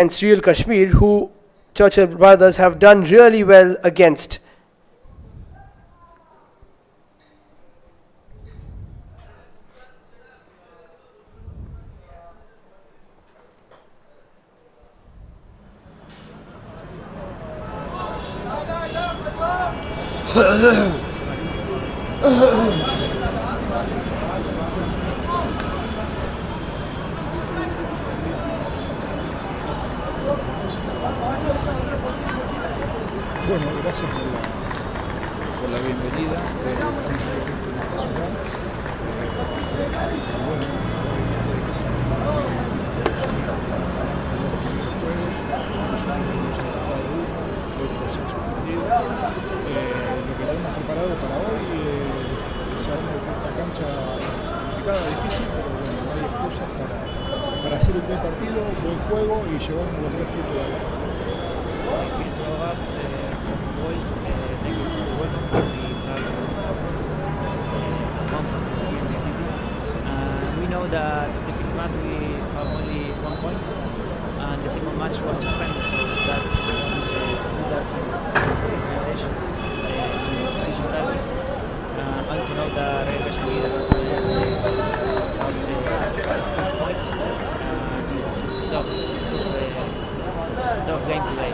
against Real Kashmir, who Churchill brothers have done really well against. Bueno, gracias por la bienvenida. Lo que tenemos preparado para hoy, sabemos que esta cancha es complicada, difícil, pero bueno, no hay excusas para hacer un buen partido, un buen juego y llevarnos los 3 puntos de acá. We know that the fifth match we have only 1 point, and the second match was friendly, so that's to put us in situation in position table. Also know that Real Kashmir has 6 points. It's a tough game today.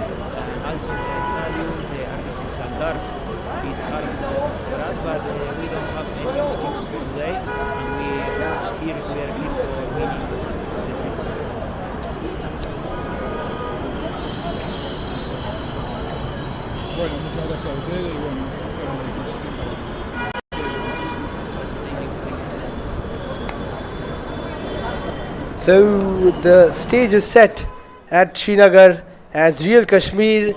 Also the stadium, the artificial turf is hard for us, but we don't have any excuse today, and we are here for winning the 3 points. Bueno, muchas gracias a ustedes y bueno, estamos a disposición para So the stage is set at Srinagar as Real Kashmir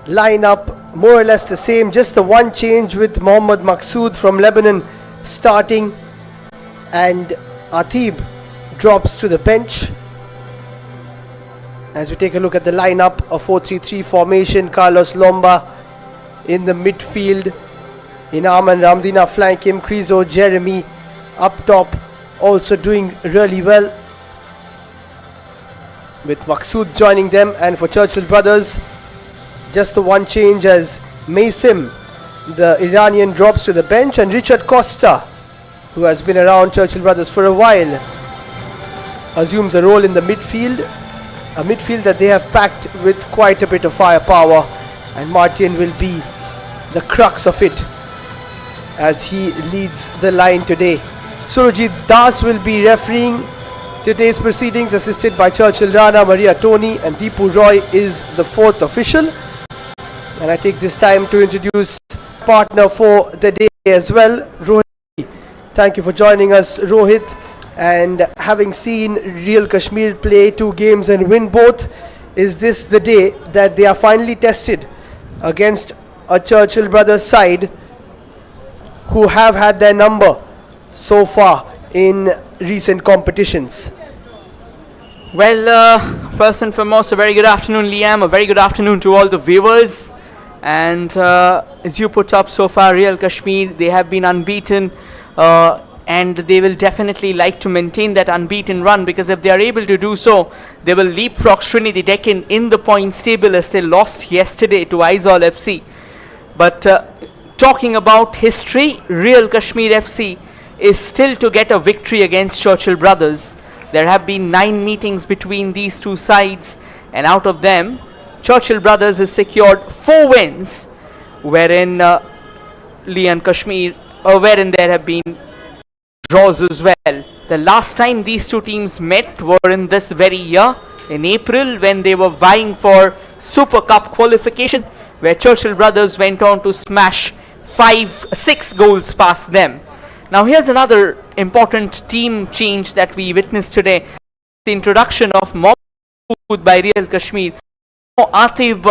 line up more or less the same, just the one change with Mohammad Maqsood from Lebanon starting, and Atib drops to the bench. As we take a look at the lineup, a 4-3-3 formation, Carlos Lomba in the midfield, Inam and Ramdina flank him, Krizo, Jeremy up top also doing really well, with Maqsood joining them. And for Churchill brothers, just the one change as Maysim, the Iranian, drops to the bench, and Richard Costa, who has been around Churchill brothers for a while, assumes a role in the midfield, a midfield that they have packed with quite a bit of firepower, and Martin will be the crux of it as he leads the line today. Surajit Das will be refereeing today's proceedings, assisted by Churchill Rana, Maria Tony, and Deepu Roy is the 4th official. And I take this time to introduce partner for the day as well, Rohit. Thank you for joining us, Rohit. And having seen Real Kashmir play 2 games and win both, is this the day that they are finally tested against a Churchill brothers side who have had their number so far in recent competitions? Well, first and foremost, a very good afternoon, Liam. A very good afternoon to all the viewers. And as you put up so far, Real Kashmir, they have been unbeaten, and they will definitely like to maintain that unbeaten run, because if they are able to do so, they will leapfrog Trinity Deccan in the points table, as they lost yesterday to Aizawl FC. But talking about history, Real Kashmir FC is still to get a victory against Churchill brothers. There have been 9 meetings between these two sides, and out of them, Churchill brothers has secured 4 wins, wherein wherein there have been draws as well. The last time these two teams met were in this very year, in April, when they were vying for Super Cup qualification, where Churchill brothers went on to smash 6 goals past them. Now here's another important team change that we witnessed today. The introduction of Mahmood by Real Kashmir. Atib,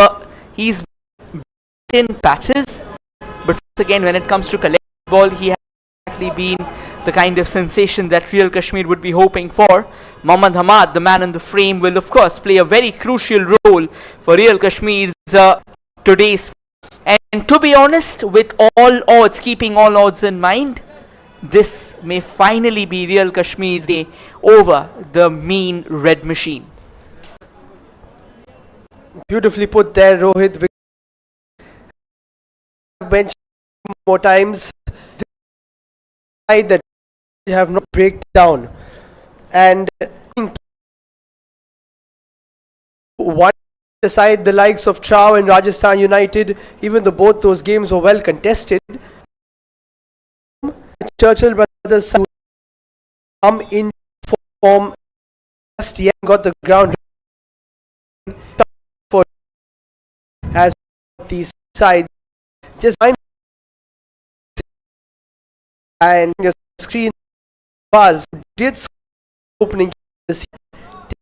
he's in patches, but again when it comes to collect ball, he has actually been the kind of sensation that Real Kashmir would be hoping for. Mohammad Hamad, the man in the frame, will of course play a very crucial role for Real Kashmir's today's. And to be honest, with all odds, keeping all odds in mind, this may finally be Real Kashmir's day over the mean red machine. Beautifully put there, Rohit. I've mentioned more times that have no breakdown, and one aside the likes of Trau and Rajasthan United, even though both those games were well contested, Churchill brothers come in form just yet got the ground for as these sides just and your screen buzz did opening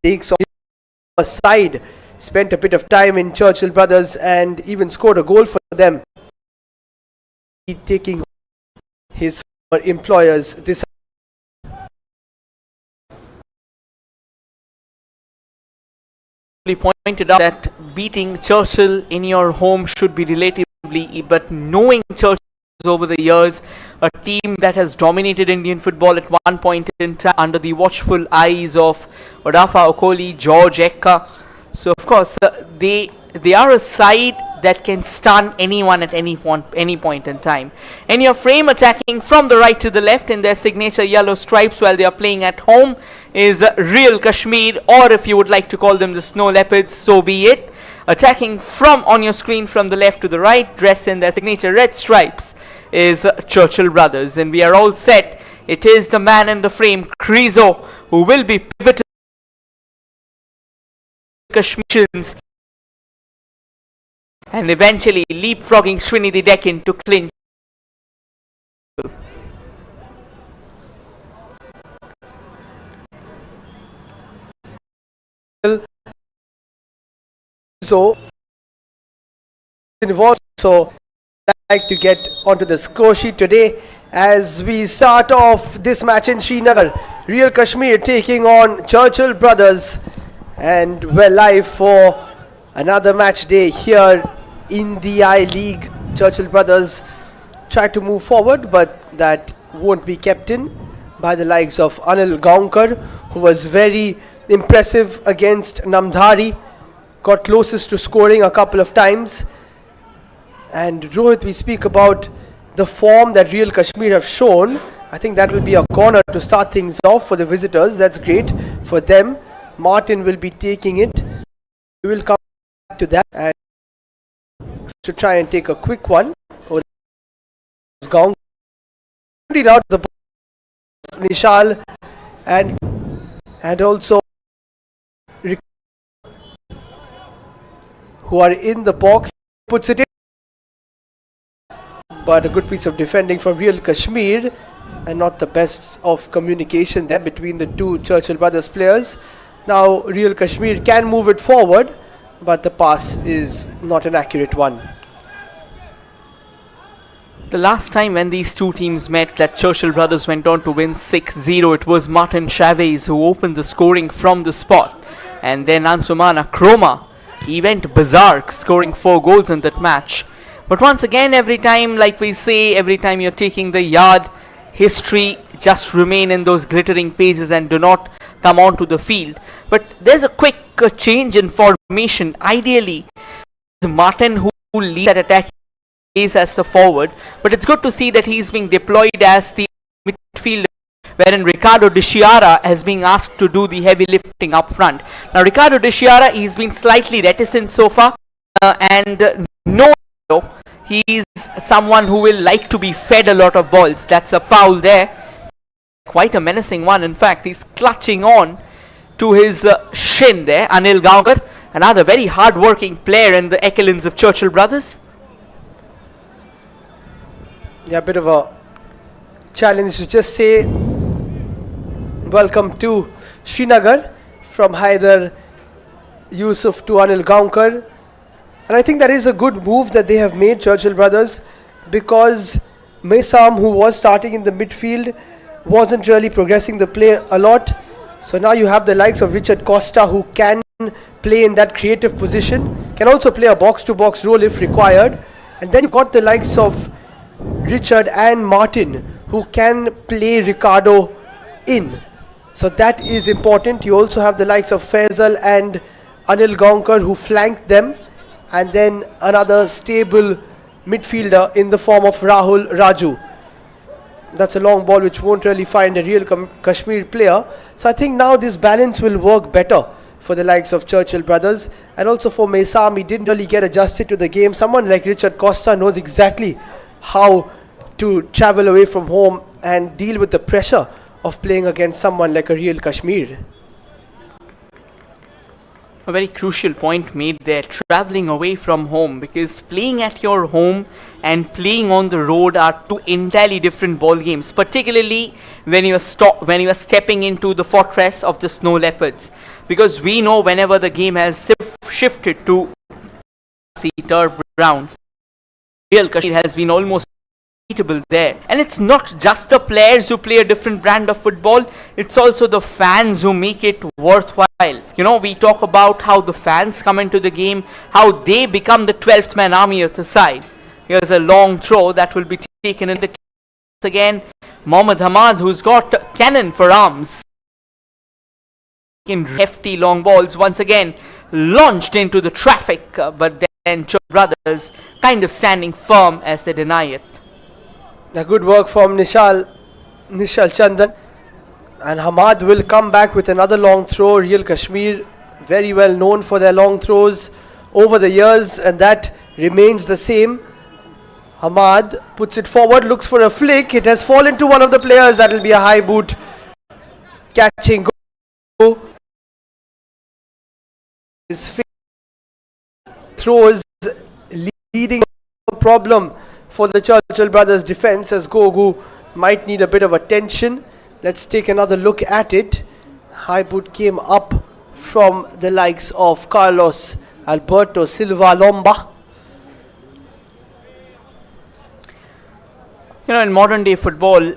takes a side, spent a bit of time in Churchill brothers and even scored a goal for them, taking his employers this pointed out that beating Churchill in your home should be relatively easy, but knowing Churchill over the years, a team that has dominated Indian football at one point in time under the watchful eyes of Odafa Okoli, George Ekka, so of course they are a side that can stun anyone at any point in time. And your frame attacking from the right to the left in their signature yellow stripes while they are playing at home is Real Kashmir, or if you would like to call them the Snow Leopards, so be it. Attacking from on your screen from the left to the right, dressed in their signature red stripes, is Churchill brothers. And we are all set. It is the man in the frame, Krizo, who will be pivotal Kashmirians and eventually leapfrogging Srinidhi Deccan to clinch. So involved, so I'd like to get onto the score sheet today as we start off this match in Srinagar. Real Kashmir taking on Churchill brothers, and we're live for another match day here in the I-League. Churchill brothers try to move forward, but that won't be kept in by the likes of Anil Gaunkar, who was very impressive against Namdhari, got closest to scoring a couple of times. And Rohit, we speak about the form that Real Kashmir have shown. I think that will be a corner to start things off for the visitors. That's great for them. Martin will be taking it. We will come back to that and to try and take a quick one. Gong out the Nishal and also who are in the box, puts it in, but a good piece of defending from Real Kashmir and not the best of communication there between the two Churchill brothers players. Now Real Kashmir can move it forward, but the pass is not an accurate one. The last time when these two teams met that Churchill brothers went on to win 6-0, it was Martin Chavez who opened the scoring from the spot, and then Ansumana Kroma, he went berserk, scoring 4 goals in that match. But once again, every time, like we say, every time you're taking the yard, history just remain in those glittering pages and do not come onto the field. But there's a quick change in formation. Ideally, Martin who leads that attack is as the forward, but it's good to see that he's being deployed as the midfielder, wherein Ricardo De Chiara has been asked to do the heavy lifting up front. Now Ricardo De Chiara, he's been slightly reticent so far, and no, he's someone who will like to be fed a lot of balls. That's a foul there, quite a menacing one. In fact, he's clutching on to his shin there. Anil Gaunkar, another very hard-working player in the echelons of Churchill brothers. Yeah, a bit of a challenge to just say welcome to Srinagar from Haider Yusuf to Anil Gaunkar. And I think that is a good move that they have made, Churchill brothers, because Mesam, who was starting in the midfield, wasn't really progressing the play a lot. So now you have the likes of Richard Costa, who can play in that creative position, can also play a box-to-box role if required. And then you've got the likes of Richard and Martin, who can play Ricardo in. So that is important. You also have the likes of Faisal and Anil Gaonkar who flanked them, and then another stable midfielder in the form of Rahul Raju. That's a long ball which won't really find a real Kashmir player. So I think now this balance will work better for the likes of Churchill brothers, and also for Mesam. He didn't really get adjusted to the game. Someone like Richard Costa knows exactly how to travel away from home and deal with the pressure of playing against someone like a real Kashmir. A very crucial point made there, traveling away from home, because playing at your home and playing on the road are two entirely different ball games, particularly when you are stepping into the fortress of the Snow Leopards, because we know whenever the game has shifted to turf ground, real Kashmir has been almost there. And it's not just the players who play a different brand of football, it's also the fans who make it worthwhile. You know, we talk about how the fans come into the game, how they become the 12th man army of the side. Here's a long throw that will be taken in the again. Mohammad Hamad, who's got cannon for arms, in hefty long balls once again launched into the traffic, but then brothers kind of standing firm as they deny it. A good work from Nishal Chandan, and Hamad will come back with another long throw. Real Kashmir very well known for their long throws over the years, and that remains the same. Hamad puts it forward, looks for a flick. It has fallen to one of the players. That will be a high boot. Catching go. His throws leading a problem for the Churchill brothers defense, as Gogu might need a bit of attention. Let's take another look at it. High boot came up from the likes of Carlos Alberto Silva Lomba. You know, in modern day football,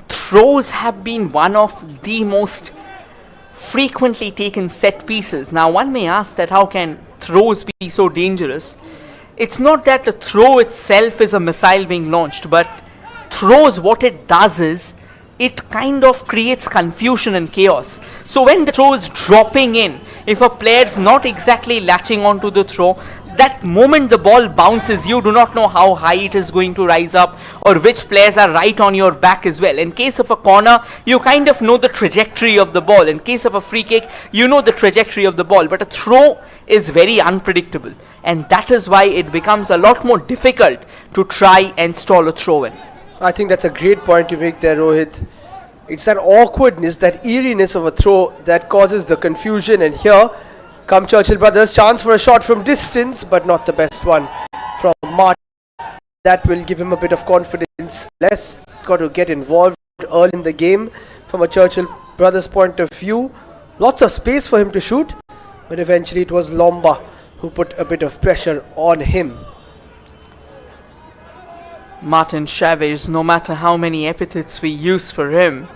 throws have been one of the most frequently taken set pieces. Now one may ask that how can throws be so dangerous? It's not that the throw itself is a missile being launched, but throws, what it does is it kind of creates confusion and chaos. So when the throw is dropping in, if a player's not exactly latching onto the throw, that moment the ball bounces, you do not know how high it is going to rise up or which players are right on your back as well. In case of a corner, you kind of know the trajectory of the ball. In case of a free kick, you know the trajectory of the ball. But a throw is very unpredictable, and that is why it becomes a lot more difficult to try and stall a throw in. I think that's a great point to make there, Rohit. It's that awkwardness, that eeriness of a throw that causes the confusion, and here come Churchill brothers. Chance for a shot from distance, but not the best one from Martin. That will give him a bit of confidence. Less got to get involved early in the game from a Churchill brothers point of view. Lots of space for him to shoot, but eventually it was Lomba who put a bit of pressure on him. Martin Chavez, no matter how many epithets we use for him,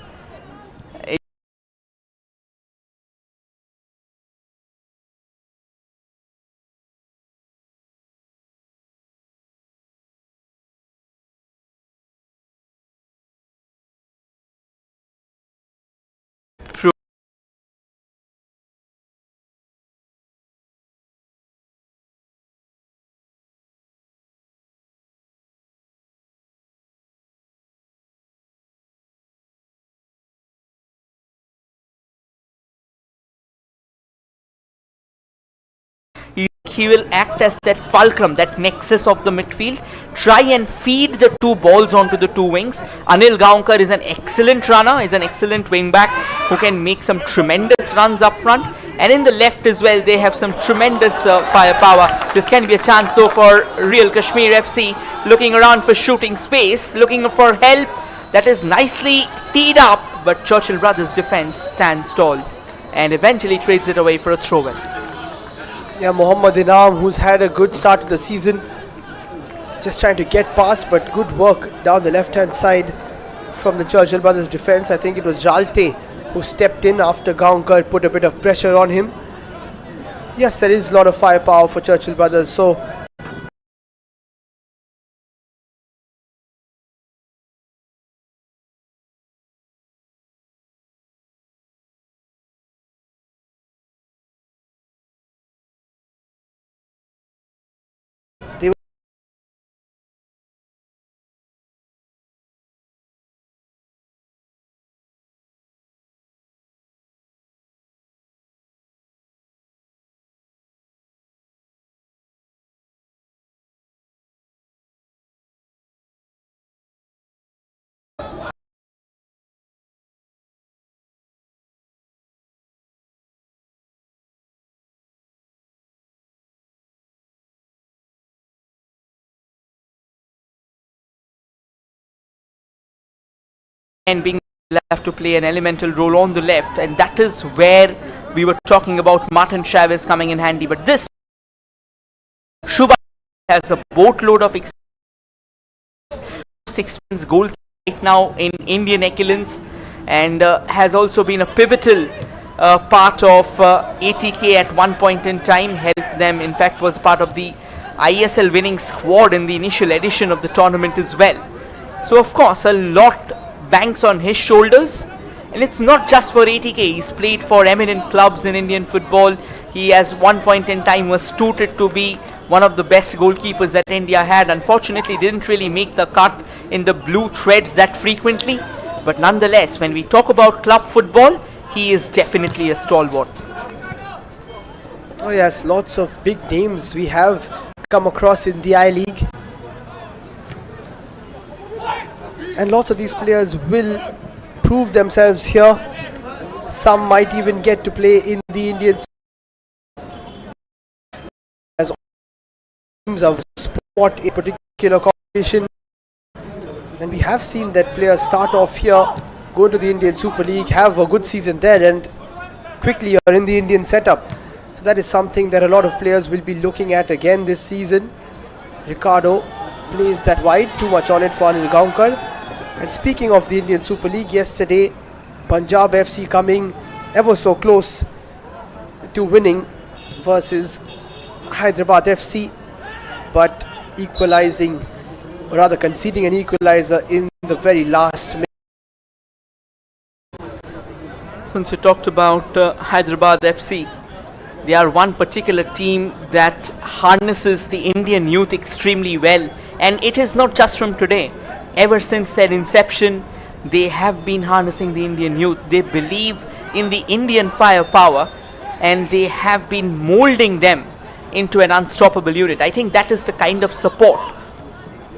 he will act as that fulcrum, that nexus of the midfield, try and feed the two balls onto the two wings. Anil Gaonkar is an excellent runner, is an excellent wing back who can make some tremendous runs up front, and in the left as well they have some tremendous firepower. This can be a chance though for Real Kashmir FC, looking around for shooting space, looking for help. That is nicely teed up, but Churchill brothers defense stands tall and eventually trades it away for a throw-in. Yeah, Mohammad Inam, who's had a good start to the season, just trying to get past, but good work down the left-hand side from the Churchill brothers defense. I think it was Jalte who stepped in after Gaonkar put a bit of pressure on him. Yes, there is a lot of firepower for Churchill brothers, so and being left to play an elemental role on the left, and that is where we were talking about Martin Chavez coming in handy. But this Shubha has a boatload of experienced goalkeeper right now in Indian excellence, and has also been a pivotal part of ATK at one point in time, helped them, in fact was part of the ISL winning squad in the initial edition of the tournament as well. So of course a lot banks on his shoulders, and it's not just for ATK. He's played for eminent clubs in Indian football. He at one point in time was touted to be one of the best goalkeepers that India had. Unfortunately didn't really make the cut in the blue threads that frequently, but nonetheless when we talk about club football, he is definitely a stalwart. Oh yes, lots of big names we have come across in the I-League, and lots of these players will prove themselves here. Some might even get to play in the Indian as teams of sport in particular competition, and we have seen that players start off here, go to the Indian Super League, have a good season there, and quickly are in the Indian setup. So that is something that a lot of players will be looking at again this season. Ricardo plays that wide, too much on it for Anil Gaunkar. And speaking of the Indian Super League, yesterday Punjab FC coming ever so close to winning versus Hyderabad FC, but equalizing, or rather conceding an equalizer in the very last minute. Since you talked about Hyderabad FC, they are one particular team that harnesses the Indian youth extremely well, and it is not just from today. Ever since their inception, they have been harnessing the Indian youth. They believe in the Indian firepower, and they have been molding them into an unstoppable unit. I think that is the kind of support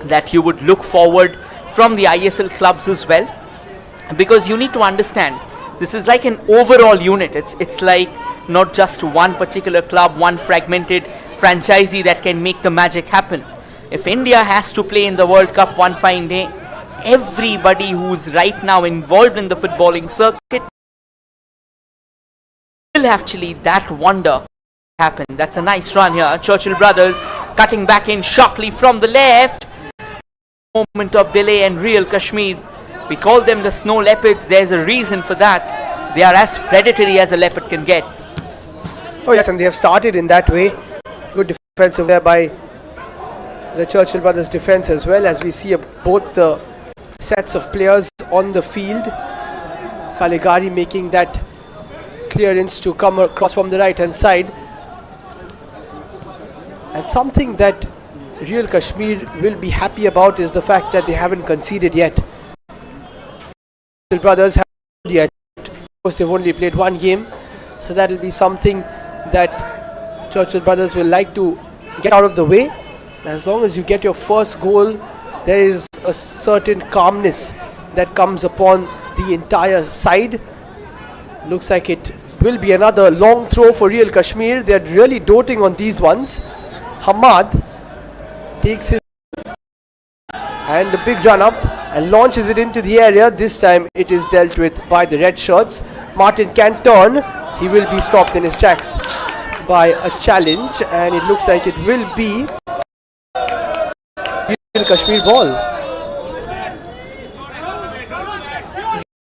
that you would look forward from the ISL clubs as well, because you need to understand this is like an overall unit. It's like not just one particular club, one fragmented franchisee that can make the magic happen. If India has to play in the World Cup one fine day, everybody who's right now involved in the footballing circuit will actually that wonder happen. That's a nice run here. Churchill brothers cutting back in sharply from the left. Moment of delay, and real Kashmir, we call them the snow leopards. There's a reason for that. They are as predatory as a leopard can get. Oh yes, and they have started in that way. Good defensive there by the Churchill brothers defense as well, as we see both the sets of players on the field. Caligari making that clearance to come across from the right hand side. And something that real Kashmir will be happy about is the fact that they haven't conceded yet. Churchill brothers haven't yet. Of course, they've only played one game, so that will be something that Churchill brothers will like to get out of the way. As long as you get your first goal, there is a certain calmness that comes upon the entire side. Looks like it will be another long throw for real Kashmir. They are really doting on these ones. Hamad takes his and a big run up and launches it into the area. This time it is dealt with by the red shirts. Martin can turn. He will be stopped in his tracks by a challenge, and it looks like it will be Kashmir ball.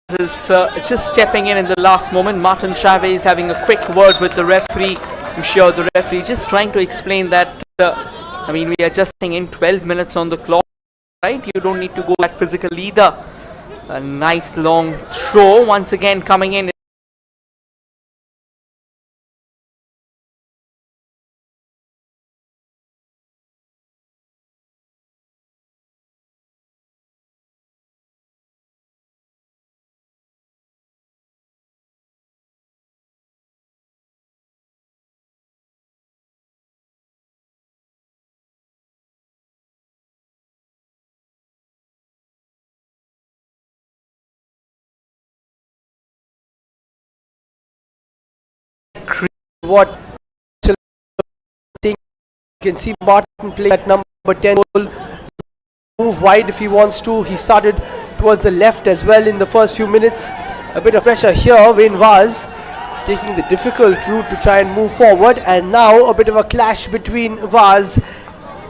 This is just stepping in the last moment. Martin Chavez having a quick word with the referee. I'm sure the referee just trying to explain that I mean, we are just in 12 minutes on the clock, right? You don't need to go that physical either. A nice long throw once again coming in. What you can see Martin play at number 10, move wide if he wants to. He started towards the left as well in the first few minutes. A bit of pressure here. Wayne Vaz taking the difficult route to try and move forward, and now a bit of a clash between Vaz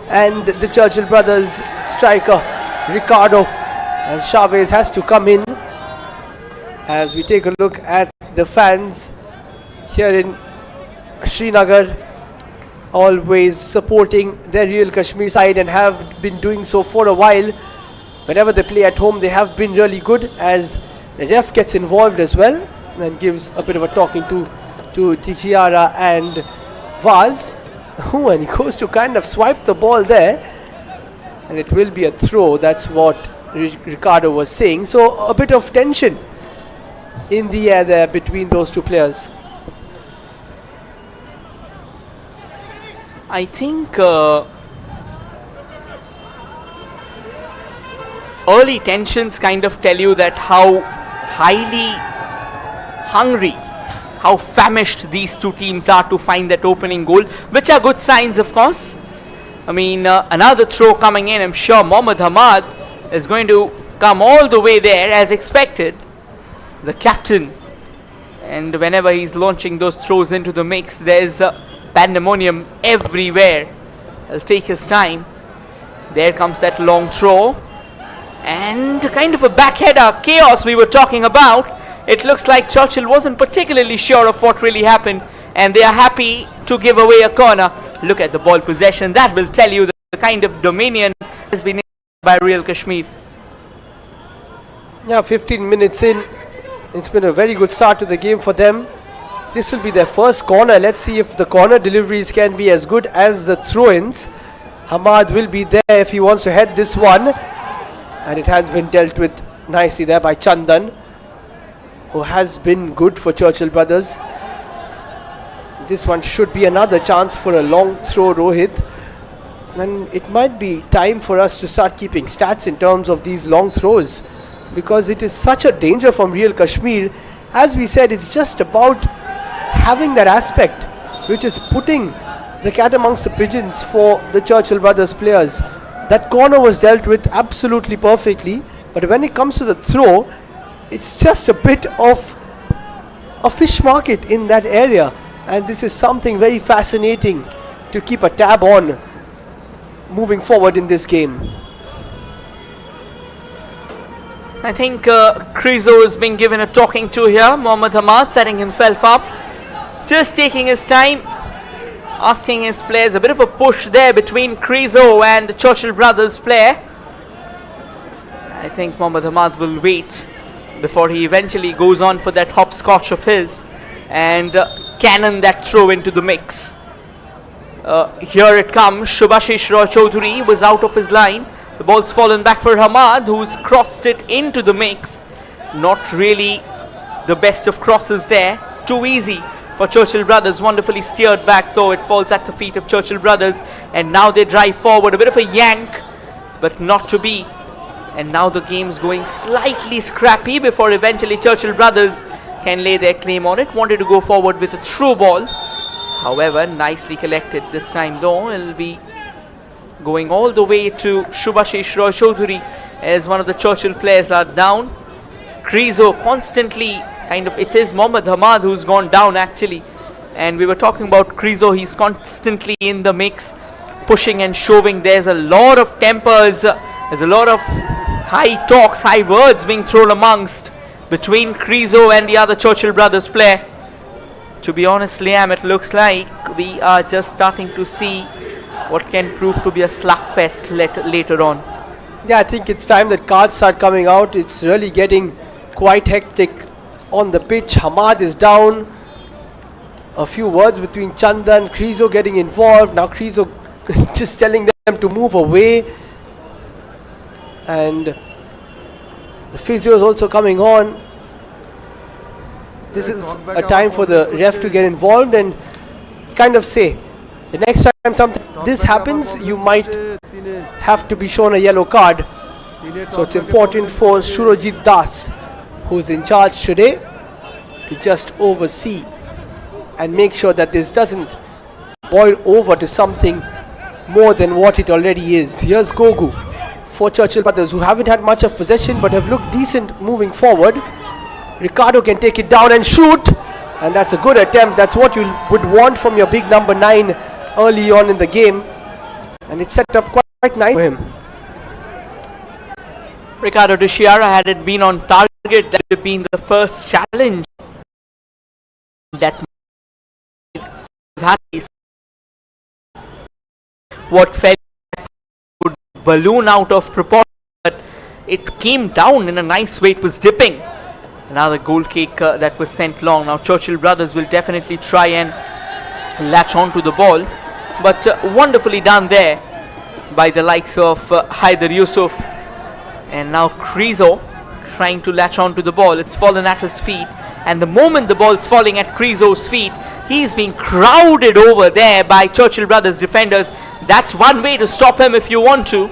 and the Churchill brothers striker Ricardo, and Chavez has to come in. As we take a look at the fans here in Srinagar, always supporting their Real Kashmir side and have been doing so for a while. Whenever they play at home, they have been really good, as the ref gets involved as well and gives a bit of a talking to Tichiara and Vaz. And he goes to kind of swipe the ball there, and it will be a throw. That's what Ricardo was saying. So a bit of tension in the air there between those two players. I think early tensions kind of tell you that how highly hungry, how famished these two teams are to find that opening goal, which are good signs, of course. I mean, another throw coming in. I'm sure Mohammad Hamad is going to come all the way there as expected, the captain. And whenever he's launching those throws into the mix, there's pandemonium everywhere. He'll take his time. There comes that long throw, and kind of a backheader chaos we were talking about. It looks like Churchill wasn't particularly sure of what really happened, and they are happy to give away a corner. Look at the ball possession. That will tell you the kind of dominion has been by Real Kashmir. Yeah, 15 minutes in. It's been a very good start to the game for them. This will be their first corner. Let's see if the corner deliveries can be as good as the throw-ins. Hamad will be there if he wants to head this one. And it has been dealt with nicely there by Chandan, who has been good for Churchill brothers. This one should be another chance for a long throw, Rohit. And it might be time for us to start keeping stats in terms of these long throws, because it is such a danger from Real Kashmir. As we said, it's just about having that aspect which is putting the cat amongst the pigeons for the Churchill brothers players. That corner was dealt with absolutely perfectly, but when it comes to the throw, it's just a bit of a fish market in that area, and this is something very fascinating to keep a tab on moving forward in this game. I think Krizo is being given a talking to here. Mohammad Hamad setting himself up, just taking his time, asking his players. A bit of a push there between Krizo and the Churchill brothers player. I think Mohammad Hamad will wait before he eventually goes on for that hopscotch of his and cannon that throw into the mix. Here it comes. Shubhashish Roy Chaudhary was out of his line. The ball's fallen back for Hamad, who's crossed it into the mix. Not really the best of crosses there. Too easy for Churchill brothers. Wonderfully steered back, though. It falls at the feet of Churchill brothers, and now they drive forward. A bit of a yank, but not to be. And now the game's going slightly scrappy before eventually Churchill brothers can lay their claim on it. Wanted to go forward with a through ball. However, nicely collected this time, though. It'll be going all the way to Shubhashish Roy Chaudhary as one of the Churchill players are down. Krizo constantly it is Mohammad Hamad who's gone down actually. And we were talking about Krizo, he's constantly in the mix, pushing and shoving. There's a lot of tempers, there's a lot of high talks, high words being thrown amongst between Krizo and the other Churchill brothers player. To be honest, Liam, it looks like we are just starting to see what can prove to be a slugfest later on. Yeah, I think it's time that cards start coming out. It's really getting quite hectic on the pitch. Hamad is down. A few words between Chandan, Krizo getting involved. Now Krizo just telling them to move away. And the physio is also coming on. This is a time for the ref to get involved and kind of say, the next time something this happens, you might have to be shown a yellow card. So it's important for Surojit Das, who's in charge today, to just oversee and make sure that this doesn't boil over to something more than what it already is. Here's Gogu for Churchill Brothers, who haven't had much of possession but have looked decent moving forward. Ricardo can take it down and shoot, and that's a good attempt. That's what you would want from your big number 9 early on in the game, and it's set up quite nice for him. Ricardo de Chiara, had it been on target, that would have been the first challenge that what felt would balloon out of proportion, but it came down in a nice way. It was dipping. Another goal kick that was sent long. Now Churchill Brothers will definitely try and latch on to the ball, but wonderfully done there by the likes of Haider Yusuf. And now Krizo trying to latch on to the ball. It's fallen at his feet, and the moment the ball's falling at Krizo's feet, he's being crowded over there by Churchill Brothers defenders. That's one way to stop him if you want to,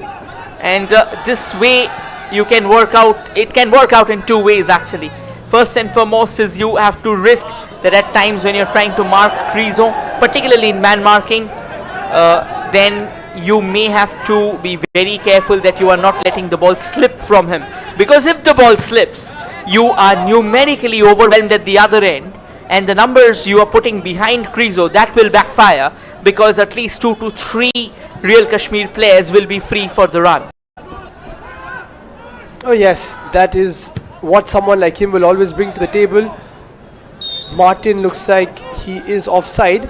and this way you can work out. It can work out in two ways actually. First and foremost is you have to risk that at times when you're trying to mark Krizo, particularly in man marking, then you may have to be very careful that you are not letting the ball slip from him, because if the ball slips, you are numerically overwhelmed at the other end, and the numbers you are putting behind Krizo, that will backfire, because at least 2 to 3 Real Kashmir players will be free for the run. Oh yes, that is what someone like him will always bring to the table. Martin looks like he is offside.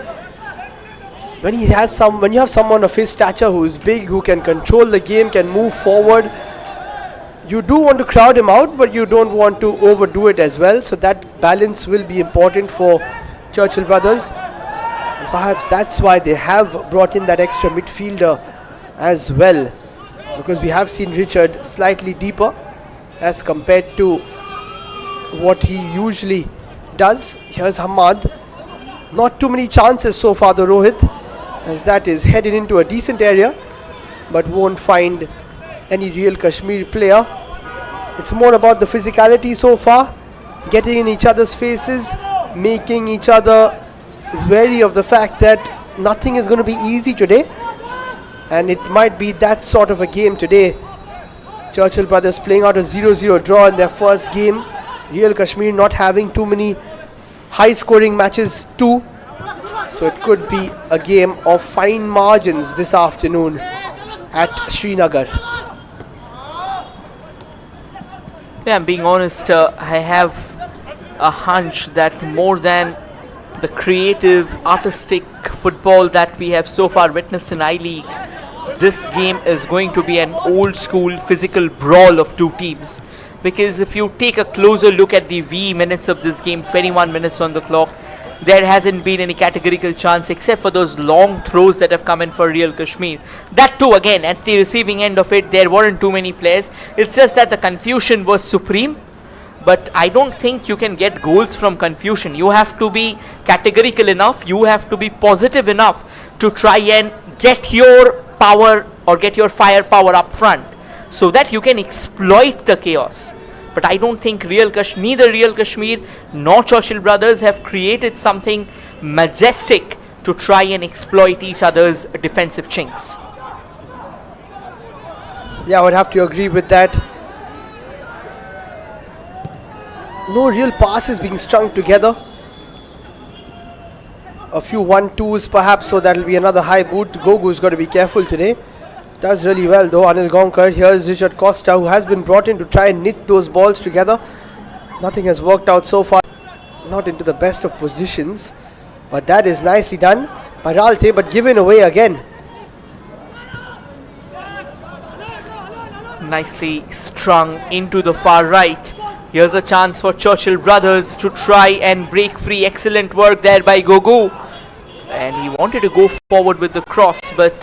When you have someone of his stature who is big, who can control the game, can move forward, you do want to crowd him out, but you don't want to overdo it as well. So that balance will be important for Churchill Brothers. And perhaps that's why they have brought in that extra midfielder as well, because we have seen Richard slightly deeper as compared to what he usually does. Here's Hamad. Not too many chances so far, the Rohit, as that is headed into a decent area, but won't find any Real Kashmir player. It's more about the physicality so far, getting in each other's faces, making each other wary of the fact that nothing is going to be easy today, and it might be that sort of a game today. Churchill Brothers playing out a 0-0 draw in their first game. Real Kashmir not having too many high scoring matches too, so it could be a game of fine margins this afternoon at Srinagar. Yeah, I'm being honest, I have a hunch that more than the creative, artistic football that we have so far witnessed in I-League, this game is going to be an old school physical brawl of two teams. Because if you take a closer look at the VE minutes of this game, 21 minutes on the clock, there hasn't been any categorical chance except for those long throws that have come in for Real Kashmir. That too, again, at the receiving end of it, there weren't too many players. It's just that the confusion was supreme. But I don't think you can get goals from confusion. You have to be categorical enough, you have to be positive enough to try and get your power or get your firepower up front, so that you can exploit the chaos. But I don't think neither Real Kashmir nor Churchill Brothers have created something majestic to try and exploit each other's defensive chinks. Yeah, I would have to agree with that. No real passes being strung together. A few 1-2s perhaps, so that'll be another high boot. Gogu's got to be careful today. Does really well though, Anil Gonkar. Here's Richard Costa, who has been brought in to try and knit those balls together. Nothing has worked out so far. Not into the best of positions, but that is nicely done by Ralte, but given away again. Nicely strung into the far right. Here's a chance for Churchill Brothers to try and break free. Excellent work there by Gogu. And he wanted to go forward with the cross, but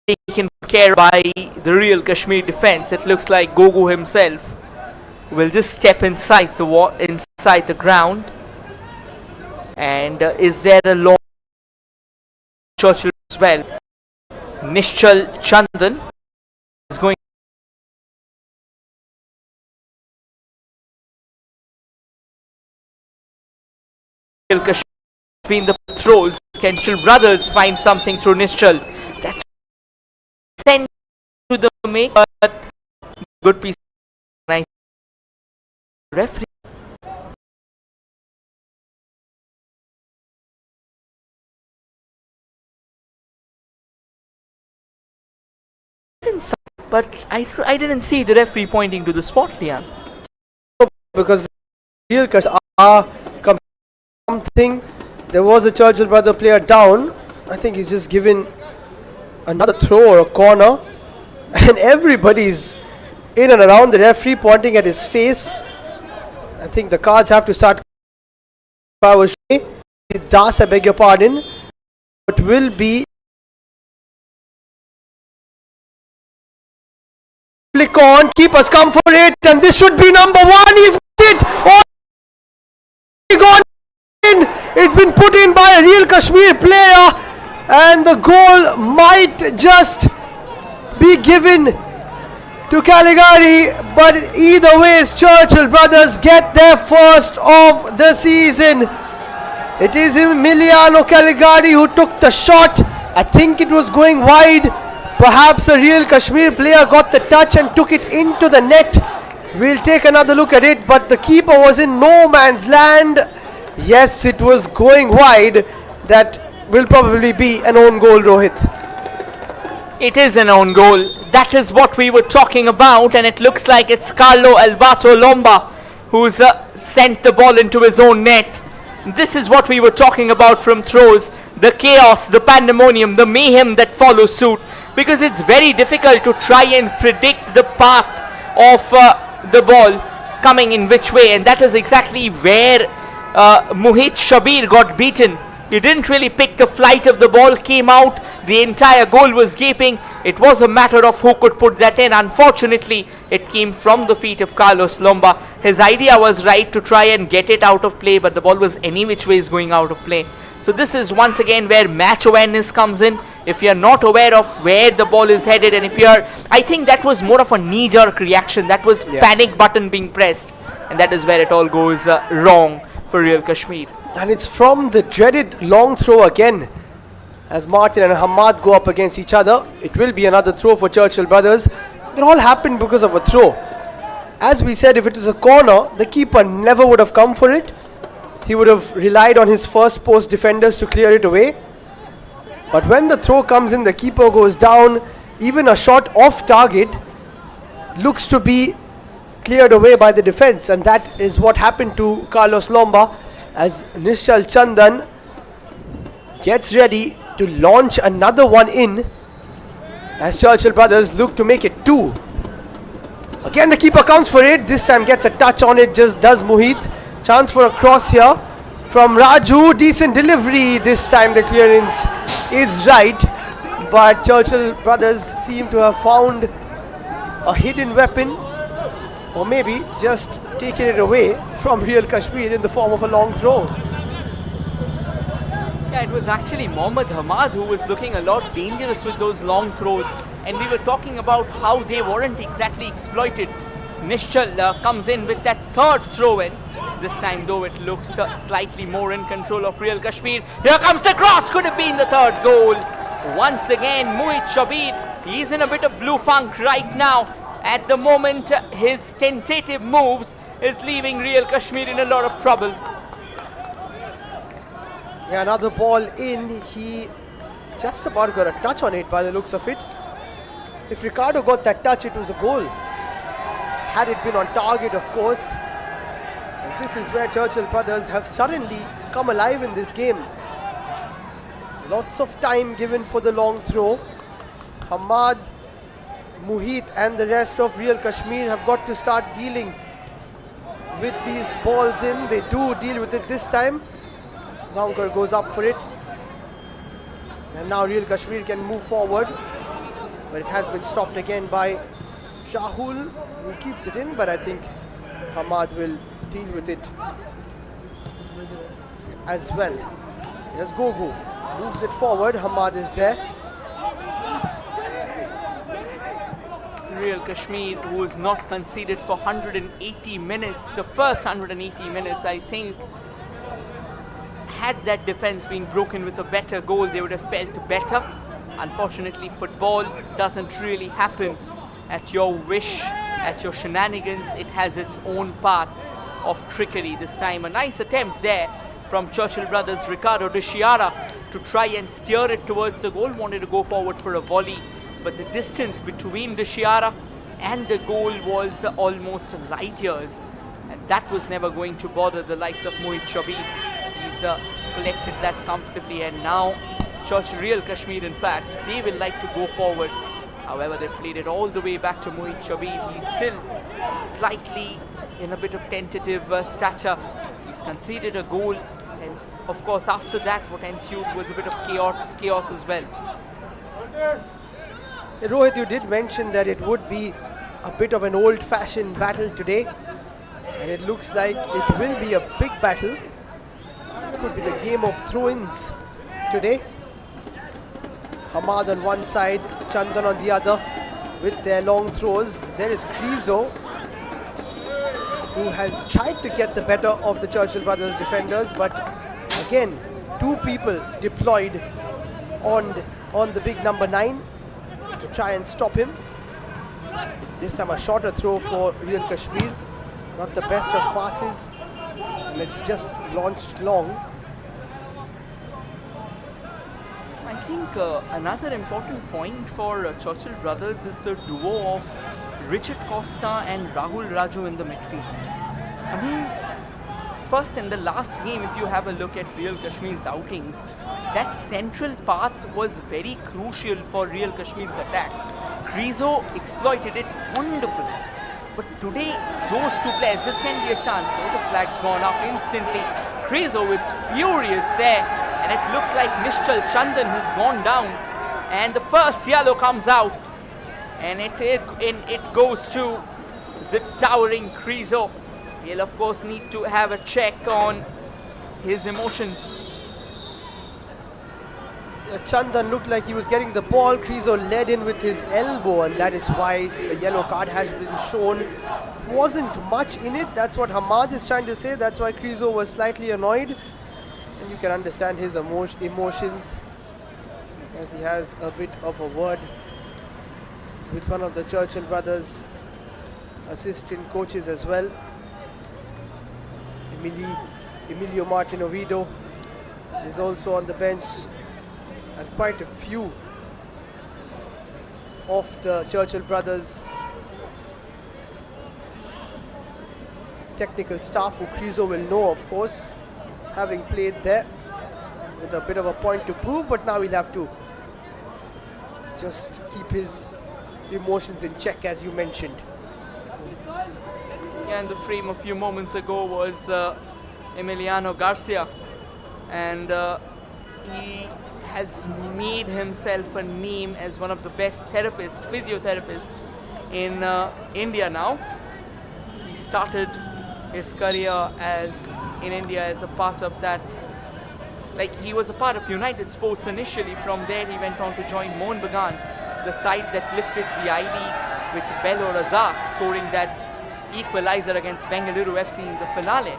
taken care by the Real Kashmir defense. It looks like Gogu himself will just step inside the ground. And is there a long Churchill as well? Nishchal Chandan is going. Real Kashmir between the throws. Can Churchill Brothers find something through Nishchal? That's make, but good piece of referee. But I didn't see the referee pointing to the spot, Liam. Because real something. There was a Churchill brother player down. I think he's just given another throw or a corner, and everybody's in and around the referee pointing at his face. I think the cards have to start. Das, I beg your pardon. It will be flick on. Keepers come for it, and this should be number one. He's it. Oh, gone in. It's been put in by a real Kashmir player, and the goal might just be given to Caligari, but either way, Churchill brothers get their first of the season. It is Emiliano Caligari who took the shot. I think it was going wide. Perhaps a real Kashmir player got the touch and took it into the net. We'll take another look at it, but the keeper was in no man's land. Yes, it was going wide. That will probably be an own goal, Rohit. It is an own goal. That is what we were talking about, and it looks like it's Carlo Alberto Lomba who's sent the ball into his own net. This is what we were talking about from throws, the chaos, the pandemonium, the mayhem that follows suit, because it's very difficult to try and predict the path of the ball coming in which way, and that is exactly where Mohit Shabir got beaten. He didn't really pick the flight of the ball, came out, the entire goal was gaping. It was a matter of who could put that in. Unfortunately, it came from the feet of Carlos Lomba. His idea was right to try and get it out of play, but the ball was any which ways going out of play. So this is once again where match awareness comes in. If you're not aware of where the ball is headed, and if you're, I think that was more of a knee-jerk reaction. That was panic button being pressed, and that is where it all goes wrong for Real Kashmir. And it's from the dreaded long throw again. As Martin and Hamad go up against each other, it will be another throw for Churchill brothers. It all happened because of a throw. As we said, if it is a corner, the keeper never would have come for it. He would have relied on his first post defenders to clear it away. But when the throw comes in, the keeper goes down. Even a shot off target looks to be cleared away by the defense, and that is what happened to Carlos Lomba as Nishal Chandan gets ready to launch another one in, as Churchill brothers look to make it 2. Again the keeper comes for it, this time gets a touch on it, just does Mohit. Chance for a cross here from Raju, decent delivery. This time the clearance is right, but Churchill brothers seem to have found a hidden weapon, or maybe just taken it away from Real Kashmir in the form of a long throw. Yeah, it was actually Mohammad Hamad who was looking a lot dangerous with those long throws, and we were talking about how they weren't exactly exploited. Nishchal comes in with that third throw in. This time though it looks slightly more in control of Real Kashmir. Here comes the cross, could have been the third goal. Once again Mohit Shabir, he's in a bit of blue funk right now. At the moment, his tentative moves is leaving Real Kashmir in a lot of trouble. Yeah, another ball in. He just about got a touch on it by the looks of it. If Ricardo got that touch, it was a goal. Had it been on target, of course. And this is where Churchill brothers have suddenly come alive in this game. Lots of time given for the long throw. Hamad, Mohit and the rest of Real Kashmir have got to start dealing with these balls in. They do deal with it this time. Gaonkar goes up for it. And now Real Kashmir can move forward. But it has been stopped again by Shahul, who keeps it in. But I think Hamad will deal with it as well. Yes, Gogo moves it forward. Hamad is there. Real Kashmir, who is not conceded for 180 minutes, the first 180 minutes, I think, had that defense been broken with a better goal, they would have felt better. Unfortunately, football doesn't really happen at your wish, at your shenanigans. It has its own path of trickery this time. A nice attempt there from Churchill brothers Ricardo De Chiara to try and steer it towards the goal. Wanted to go forward for a volley, but the distance between De Chiara and the goal was almost light years, and that was never going to bother the likes of Mohit Shabir. He's collected that comfortably, and now Churchill, Real Kashmir in fact, they will like to go forward. However, they played it all the way back to Mohit Shabir. He's still slightly in a bit of tentative stature. He's conceded a goal, and of course after that what ensued was a bit of chaos as well. Rohit, you did mention that it would be a bit of an old-fashioned battle today, and it looks like it will be a big battle. It could be the game of throw-ins today. Hamad on one side, Chandan on the other with their long throws. There is Krizo, who has tried to get the better of the Churchill brothers defenders, but again, two people deployed on the big number 9 to try and stop him. This time a shorter throw for Real Kashmir. Not the best of passes, and it's just launched long. I think another important point for Churchill brothers is the duo of Richard Costa and Rahul Raju in the midfield. I mean, first in the last game, if you have a look at Real Kashmir's outings, that central path was very crucial for Real Kashmir's attacks. Krizo exploited it wonderfully. But today, those two players, this can be a chance. Oh, the flag's gone up instantly. Krizo is furious there, and it looks like Nishchal Chandan has gone down. And the first yellow comes out, and it goes to the towering Krizo. He'll of course need to have a check on his emotions. Chandan looked like he was getting the ball. Krizo led in with his elbow, and that is why the yellow card has been shown. Wasn't much in it. That's what Hamad is trying to say. That's why Krizo was slightly annoyed, and you can understand his emotions as he has a bit of a word with one of the Churchill brothers assistant coaches as well, Emilio Martin Ovido is also on the bench, and quite a few of the Churchill brothers technical staff, who Krizo will know of course, having played there with a bit of a point to prove, but now he'll have to just keep his emotions in check, as you mentioned. Yeah, and the frame a few moments ago was Emiliano Garcia, and he has made himself a name as one of the best physiotherapists in India now. He started his career in India as a part of that, like he was a part of United Sports initially. From there he went on to join Mohun Bagan, the side that lifted the I-League with Bello Razak scoring that equalizer against Bengaluru FC in the finale,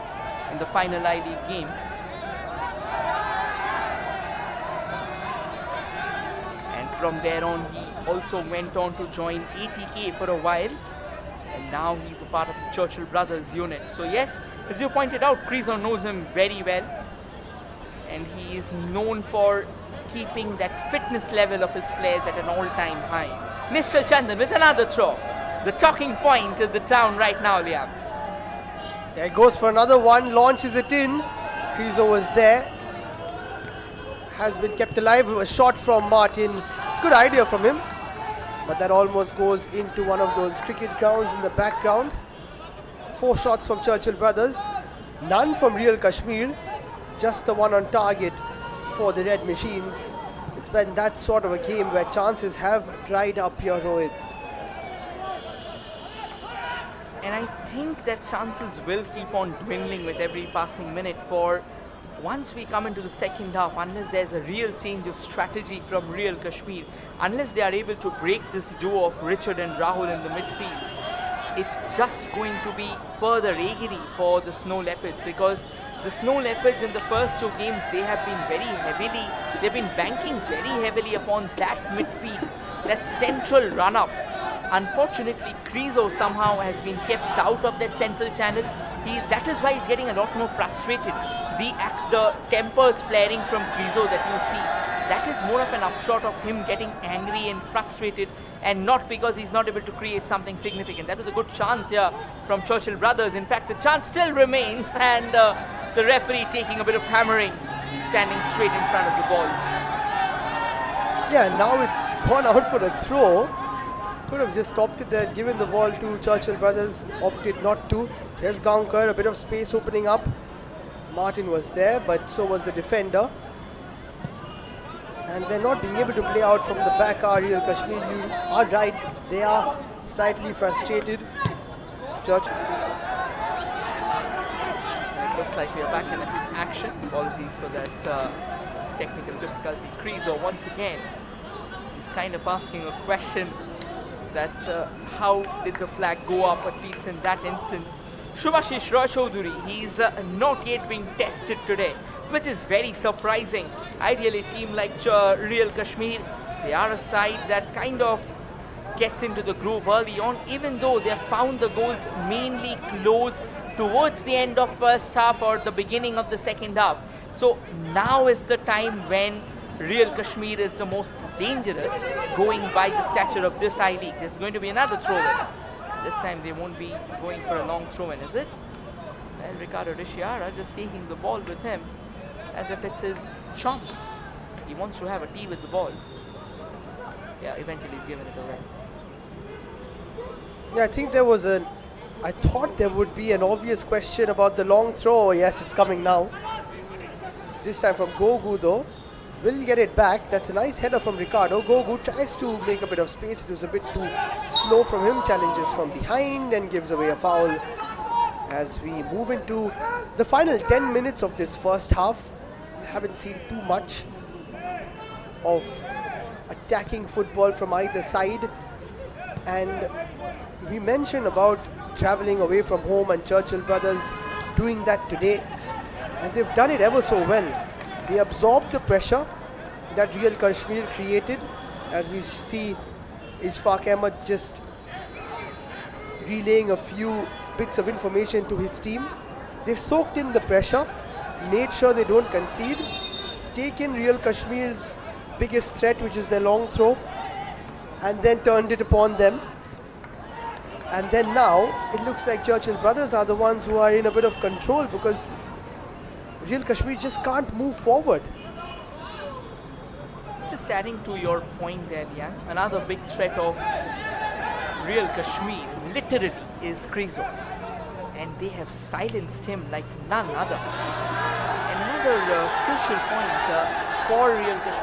in the final I-League game. And from there on he also went on to join ATK for a while, and now he's a part of the Churchill brothers unit. So yes, as you pointed out, Krizo knows him very well, and he is known for keeping that fitness level of his players at an all-time high. Nishchal Chandan with another throw. The talking point of the town right now, Liam. There goes for another one, launches it in. Krizo was there, has been kept alive. A shot from Martin, good idea from him, but that almost goes into one of those cricket grounds in the background. 4 shots from Churchill brothers, none from Real Kashmir, just the one on target for the Red Machines. It's been that sort of a game where chances have dried up here, Rohit. And I think that chances will keep on dwindling with every passing minute, for once we come into the second half, unless there's a real change of strategy from Real Kashmir, unless they are able to break this duo of Richard and Rahul in the midfield, it's just going to be further agony for the Snow Leopards, because the Snow Leopards in the first 2 games, they have been banking very heavily upon that midfield, that central run-up. Unfortunately, Krizo somehow has been kept out of that central channel. That is why he's getting a lot more frustrated. The tempers flaring from Krizo that you see, that is more of an upshot of him getting angry and frustrated, and not because he's not able to create something significant. That was a good chance here from Churchill brothers. In fact, the chance still remains, and the referee taking a bit of hammering, standing straight in front of the ball. Yeah, now it's gone out for a throw. Could have just stopped it there, given the ball to Churchill brothers, opted not to. There's Gaonkar, a bit of space opening up. Martin was there, but so was the defender. And they're not being able to play out from the back. Real Kashmir, you are right, they are slightly frustrated. It looks like we are back in action. Apologies for that technical difficulty. Krizo once again, he's kind of asking a question that how did the flag go up, at least in that instance. Shubhashish Roy Chaudhary, he's not yet being tested today, which is very surprising. Ideally, a team like Real Kashmir, they are a side that kind of gets into the groove early on, even though they have found the goals mainly close towards the end of first half or the beginning of the second half. So now is the time when Real Kashmir is the most dangerous, going by the stature of this I-League. There's going to be another throw-in. This time they won't be going for a long throw-in, is it? Well, Ricardo Rishiara just taking the ball with him as if it's his chump. He wants to have a tea with the ball. Yeah, eventually he's given it away. Yeah, I think I thought there would be an obvious question about the long throw. Yes, it's coming now. This time from Gogu though. Will get it back. That's a nice header from Ricardo. Gogu tries to make a bit of space. It was a bit too slow from him. Challenges from behind and gives away a foul. As we move into the final 10 minutes of this first half, haven't seen too much of attacking football from either side. And we mentioned about traveling away from home and Churchill brothers doing that today. And they've done it ever so well. They absorbed the pressure that Real Kashmir created, as we see Ishfaq Ahmed just relaying a few bits of information to his team. They've soaked in the pressure, made sure they don't concede, taken Real Kashmir's biggest threat, which is their long throw, and then turned it upon them. And then now it looks like Churchill brothers are the ones who are in a bit of control, because Real Kashmir just can't move forward. Just adding to your point there, Jan, another big threat of Real Kashmir literally is Krizo. And they have silenced him like none other. And another crucial point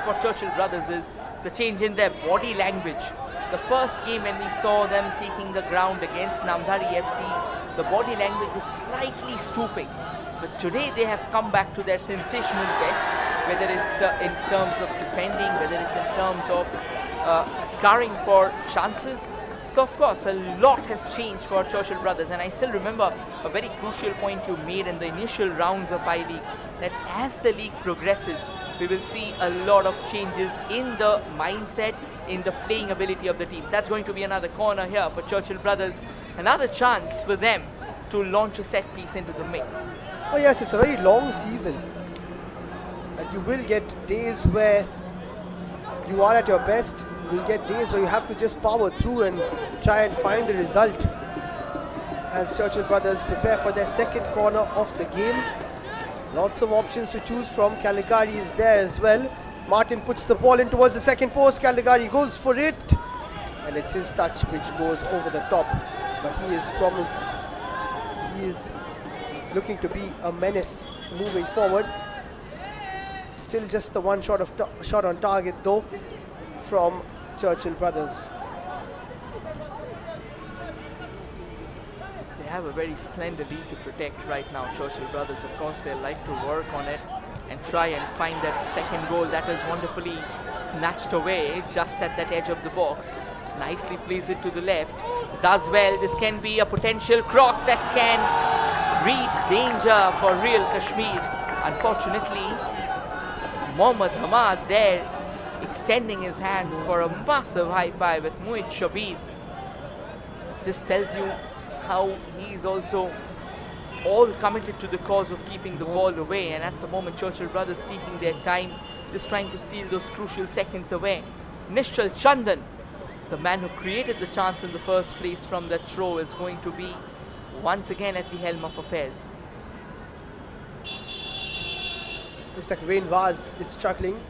for Churchill brothers is the change in their body language. The first game when we saw them taking the ground against Namdhari FC, the body language was slightly stooping. But today they have come back to their sensational best, whether it's in terms of defending, whether it's in terms of scarring for chances. So of course a lot has changed for Churchill brothers, and I still remember a very crucial point you made in the initial rounds of I-League, that as the league progresses we will see a lot of changes in the mindset, in the playing ability of the teams. That's going to be another corner here for Churchill brothers, another chance for them to launch a set piece into the mix. Oh yes, it's a very long season, and you will get days where you are at your best. You'll get days where you have to just power through and try and find a result. As Churchill brothers prepare for their second corner of the game, lots of options to choose from. Caligari is there as well. Martin puts the ball in towards the second post. Caligari goes for it, and it's his touch which goes over the top. But he is looking to be a menace moving forward. Still just the one shot on target though from Churchill brothers. They have a very slender lead to protect right now. Churchill brothers, of course, they like to work on it and try and find that second goal. That is wonderfully snatched away just at that edge of the box. Nicely plays it to the left. Does well. This can be a potential cross that can breed danger for Real Kashmir. Unfortunately, Mohammad there extending his hand for a massive high five with Muhit Shabib. just tells you how he is also all committed to the cause of keeping the ball away. And at the moment, Churchill brothers taking their time, just trying to steal those crucial seconds away. Nishchal Chandan, the man who created the chance in the first place from that throw, is going to be once again at the helm of affairs. Looks like Wayne Vaz is struggling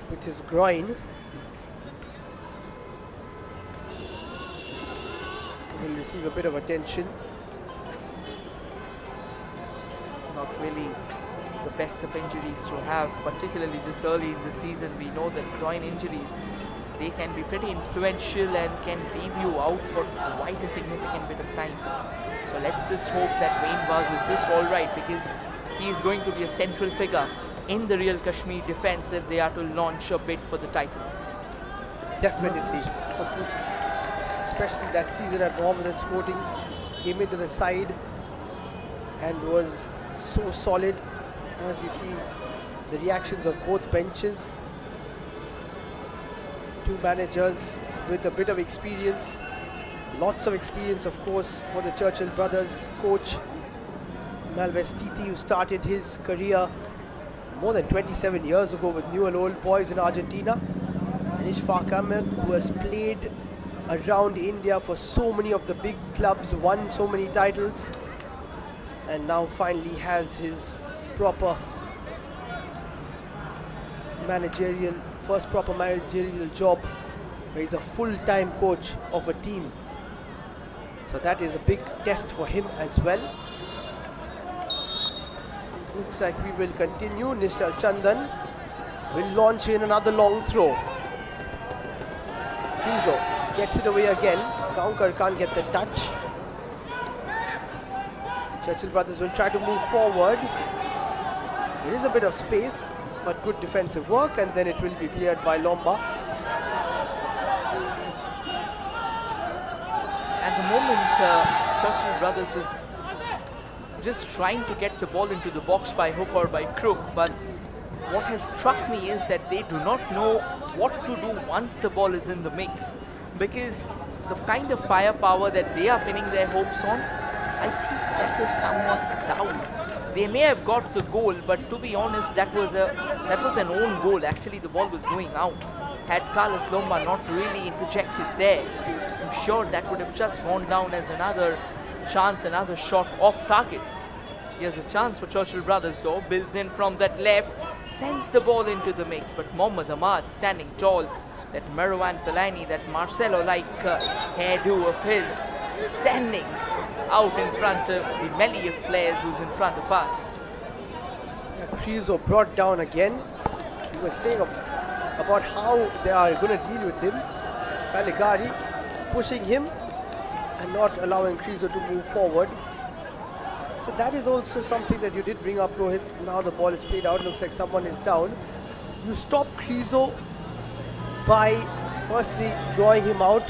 with his groin. He will receive a bit of attention. Not really the best of injuries to have, particularly this early in the season. We know that groin injuries, they can be pretty influential and can leave you out for quite a significant bit of time. So let's just hope that Wayne Vaz is just alright, because he is going to be a central figure in the Real Kashmir defense if they are to launch a bid for the title. Definitely. Especially that season at Mohammedan Sporting, came into the side and was so solid, as we see the reactions of both benches. Two managers with a bit of experience, lots of experience of course for the Churchill brothers. Coach Malves Titi, who started his career more than 27 years ago with Newell Old Boys in Argentina, and Ishfaq Ahmed, who has played around India for so many of the big clubs, won so many titles, and now finally has his proper first proper managerial job, where he's a full-time coach of a team. So that is a big test for him as well. Looks like we will continue. Nishchal Chandan will launch in another long throw. Krizo gets it away again. Kaunkar can't get the touch. Churchill brothers will try to move forward. There is a bit of space, but good defensive work, and then it will be cleared by Lomba. At the moment, Churchill brothers is just trying to get the ball into the box by hook or by crook, but what has struck me is that they do not know what to do once the ball is in the mix, because the kind of firepower that they are pinning their hopes on, I think that is somewhat doubts. They may have got the goal, but to be honest, that was an own goal. Actually, the ball was going out. Had Carlos Lomba not really interjected there, I'm sure that would have just gone down as another chance, another shot off target. Here's a chance for Churchill brothers though. Builds in from that left, sends the ball into the mix, but Mohammad Ahmad standing tall. That Marwan Fellaini, that Marcelo-like hairdo of his, standing out in front of the melee of players who's in front of us. Krizo brought down again. He was saying about how they are going to deal with him. Caligari pushing him and not allowing Krizo to move forward. So that is also something that you did bring up, Rohit. Now the ball is played out. Looks like someone is down. You stop Krizo by firstly drawing him out,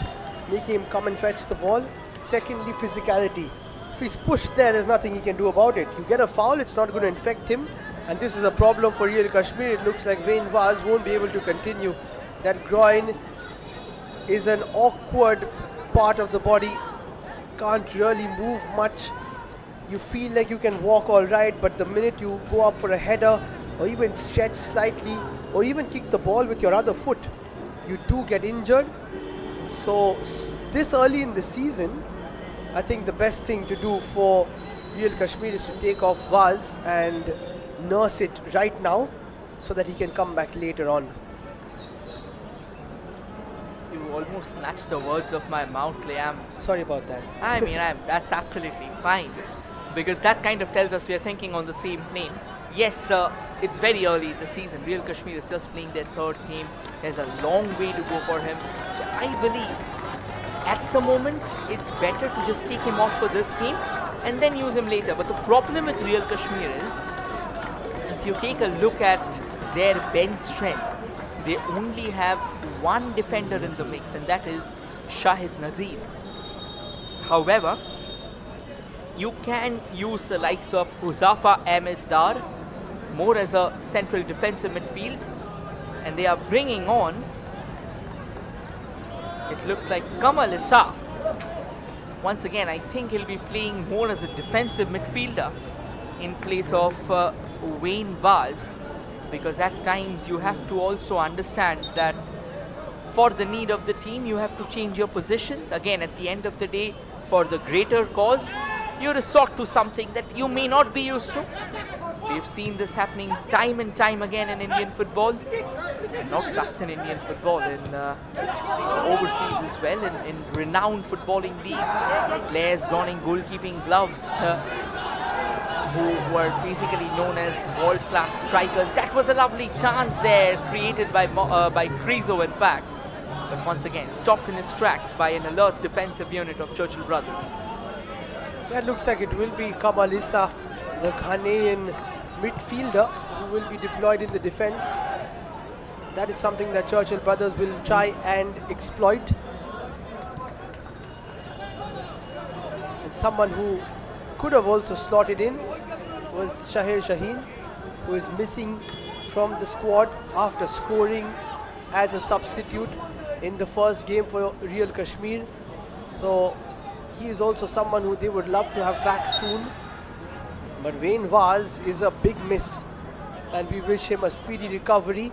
making him come and fetch the ball. Secondly, physicality. If he's pushed there, there's nothing he can do about it. You get a foul, it's not going to infect him. And this is a problem for Real Kashmir. It looks like Wayne Vaz won't be able to continue. That groin is an awkward part of the body. Can't really move much. You feel like you can walk all right, but the minute you go up for a header or even stretch slightly or even kick the ball with your other foot, you do get injured. So this early in the season, I think the best thing to do for Real Kashmir is to take off Vaz and nurse it right now so that he can come back later on. You almost snatched the words of my mouth, Liam. Sorry about that. I mean, that's absolutely fine, because that kind of tells us we are thinking on the same plane. Yes, it's very early in the season. Real Kashmir is just playing their third game. There's a long way to go for him. So I believe at the moment it's better to just take him off for this game and then use him later. But the problem with Real Kashmir is, if you take a look at their bench strength, they only have one defender in the mix, and that is Shahid Nazir. However, you can use the likes of Uzafa Ahmed Dar more as a central defensive midfield, and they are bringing on, it looks like, Kamal Issa, once again, I think he'll be playing more as a defensive midfielder in place of Wayne Vaz, because at times you have to also understand that for the need of the team, you have to change your positions. Again, at the end of the day, for the greater cause, you resort to something that you may not be used to. We've seen this happening time and time again in Indian football, and not just in Indian football, in overseas as well, in renowned footballing leagues. Players donning goalkeeping gloves who were basically known as world-class strikers. That was a lovely chance there created by Krizo, in fact. But once again, stopped in his tracks by an alert defensive unit of Churchill brothers. That looks like it will be Kamalisa, the Ghanaian midfielder, who will be deployed in the defense. That is something that Churchill brothers will try and exploit. And someone who could have also slotted in was Shahir Shaheen, who is missing from the squad after scoring as a substitute in the first game for Real Kashmir. So he is also someone who they would love to have back soon. But Wayne Vaz is a big miss, and we wish him a speedy recovery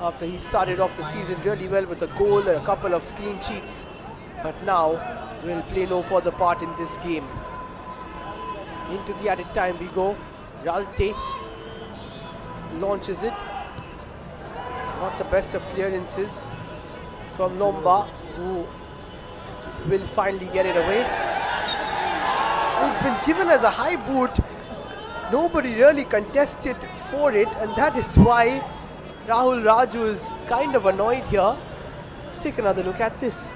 after he started off the season really well with a goal and a couple of clean sheets. But now will play no further part in this game. Into the added time we go. Ralte launches it. Not the best of clearances from Nomba, who will finally get it away. It's been given as a high boot. Nobody really contested for it, and that is why Rahul Raju is kind of annoyed here. Let's take another look at this.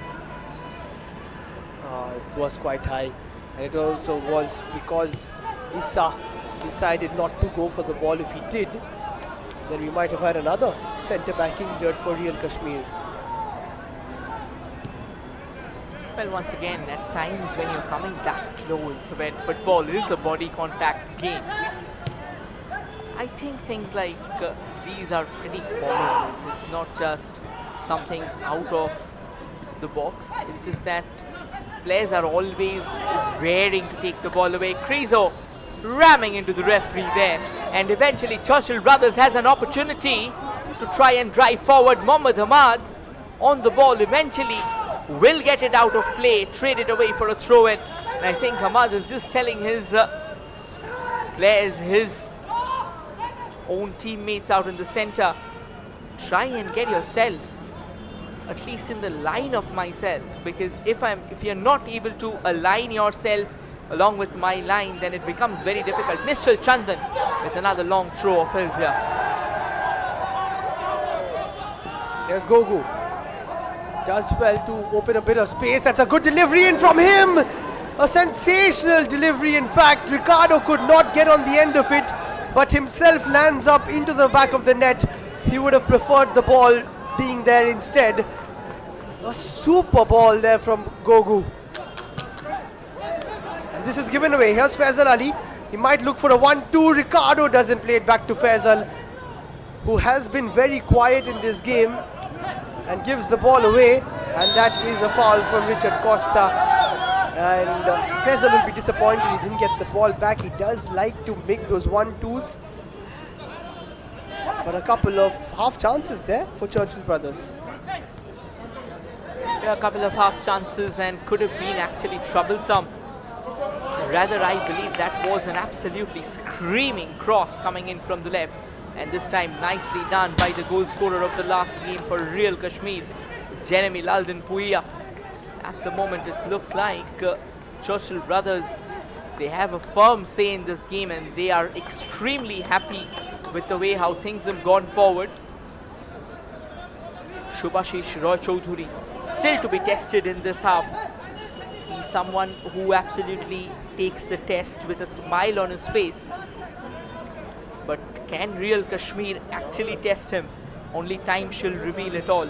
It was quite high, and it also was because Issa decided not to go for the ball. If he did, then we might have had another centre back injured for Real Kashmir. Well, once again, at times when you're coming that close, when football is a body contact game, I think things like these are pretty common. It's not just something out of the box. It's just that players are always raring to take the ball away. Krizo ramming into the referee there, and eventually Churchill brothers has an opportunity to try and drive forward. Mohammad Ahmad on the ball eventually will get it out of play, trade it away for a throw-in. And I think Ahmad is just telling his players, his own teammates out in the center, try and get yourself at least in the line of myself, because if you're not able to align yourself along with my line, then it becomes very difficult. Nishchal Chandan with another long throw of his here. Here's Gogu. Does well to open a bit of space. That's a good delivery in from him. A sensational delivery, in fact. Ricardo could not get on the end of it, but himself lands up into the back of the net. He would have preferred the ball being there instead. A super ball there from Gogu. And this is given away. Here's Faisal Ali. He might look for a 1-2. Ricardo doesn't play it back to Faisal, who has been very quiet in this game, and gives the ball away, and that is a foul from Richard Costa. And Faisal will be disappointed he didn't get the ball back. He does like to make those 1-2s, but a couple of half chances there for Churchill brothers. Yeah, a couple of half chances and could have been actually troublesome. Rather, I believe that was an absolutely screaming cross coming in from the left. And this time nicely done by the goal scorer of the last game for Real Kashmir, Jeremy Laldan Puia. At the moment it looks like Churchill brothers, they have a firm say in this game, and they are extremely happy with the way how things have gone forward. Shubhashish Roy Chaudhuri still to be tested in this half. He's someone who absolutely takes the test with a smile on his face. But can Real Kashmir actually test him? Only time shall reveal it all.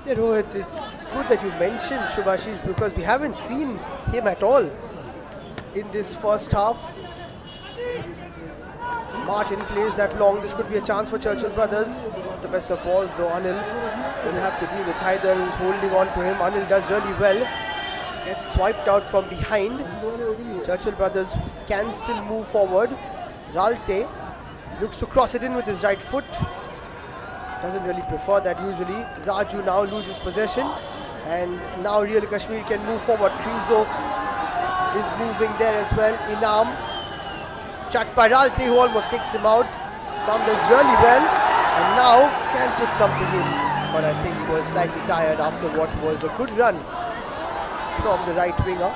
Yeah, Rohit, it's good that you mentioned Shubhashish, because we haven't seen him at all in this first half. Martin plays that long. This could be a chance for Churchill brothers. Not the best of balls though. Anil will have to deal with Haider, who's holding on to him. Anil does really well. gets swiped out from behind. Churchill brothers can still move forward. Ralte looks to cross it in with his right foot. Doesn't really prefer that usually. Raju now loses possession, and now Real Kashmir can move forward. Krizo is moving there as well. Inam tracked by Ralte, who almost takes him out. Bumbles really well, and now can put something in, but I think was slightly tired after what was a good run from the right winger.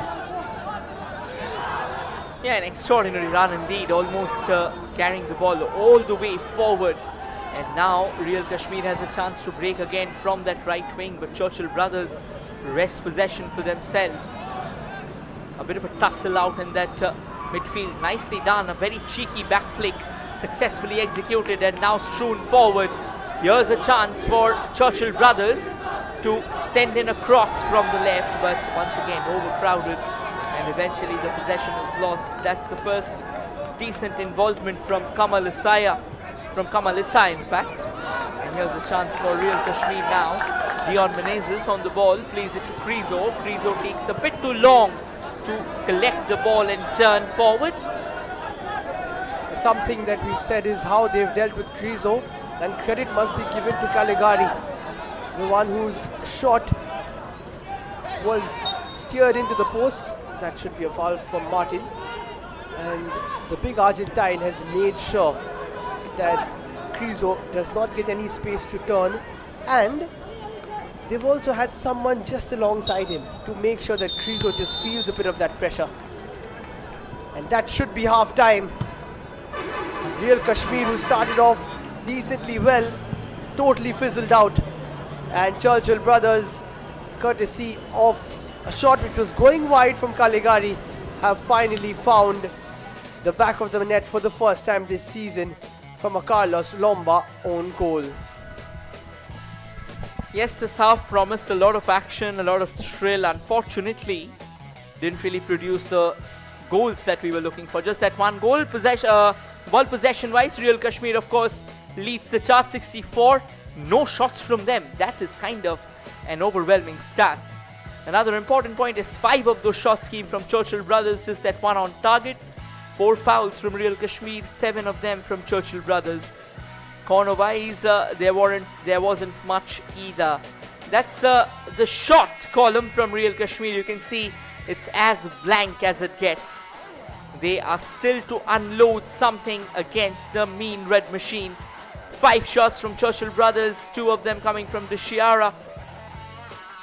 Yeah, an extraordinary run indeed, almost carrying the ball all the way forward. And now Real Kashmir has a chance to break again from that right wing, but Churchill brothers wrest possession for themselves. A bit of a tussle out in that midfield. Nicely done, a very cheeky back flick, successfully executed and now strewn forward. Here's a chance for Churchill brothers to send in a cross from the left, but once again overcrowded, and eventually the possession is lost. That's the first decent involvement from Kamal Isai in fact. And here's a chance for Real Kashmir now. Dion Menezes on the ball, plays it to Krizo. Krizo takes a bit too long to collect the ball and turn forward. Something that we've said is how they've dealt with Krizo, and credit must be given to Caligari, the one whose shot was steered into the post. That should be a foul from Martin, and the big Argentine has made sure that Krizo does not get any space to turn, and they've also had someone just alongside him to make sure that Krizo just feels a bit of that pressure, and that should be half time. Real Kashmir, who started off decently well, totally fizzled out, and Churchill brothers, courtesy of a shot which was going wide from Caligari, have finally found the back of the net for the first time this season from a Carlos Lomba own goal. Yes, this half promised a lot of action, a lot of thrill. Unfortunately, didn't really produce the goals that we were looking for. Just that one goal. Ball possession wise, Real Kashmir of course leads the chart, 64. No shots from them. That is kind of an overwhelming stat. Another important point is 5 of those shots came from Churchill brothers, just that one on target. 4 fouls from Real Kashmir, 7 of them from Churchill brothers. Corner wise, there wasn't much either. That's the shot column from Real Kashmir. You can see it's as blank as it gets. They are still to unload something against the mean red machine. 5 shots from Churchill brothers, 2 of them coming from Deshiara,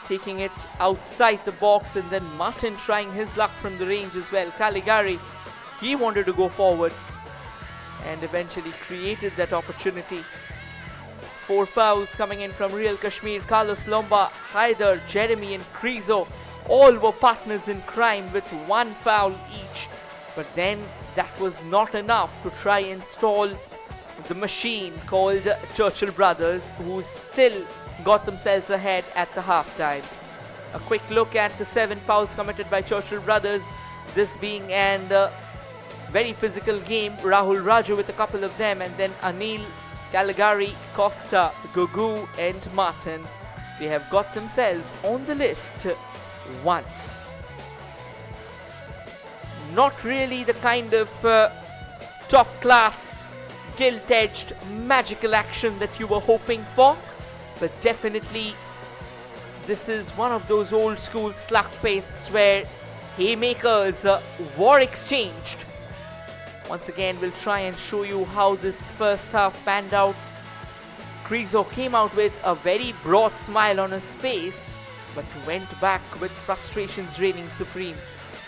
taking it outside the box, and then Martin trying his luck from the range as well. Caligari, he wanted to go forward and eventually created that opportunity. 4 fouls coming in from Real Kashmir. Carlos Lomba, Haider, Jeremy and Krizo all were partners in crime with 1 foul each. But then that was not enough to try and stall the machine called Churchill brothers, who still got themselves ahead at the halftime. A quick look at the 7 fouls committed by Churchill brothers, this being an very physical game. Rahul Raju with a couple of them, and then Anil, Caligari, Costa, Gugu and Martin. They have got themselves on the list once. Not really the kind of top class, gilt-edged, magical action that you were hoping for, but definitely this is one of those old school slugfests where haymakers were exchanged. Once again, we'll try and show you how this first half panned out. Krizo came out with a very broad smile on his face, but went back with frustrations reigning supreme.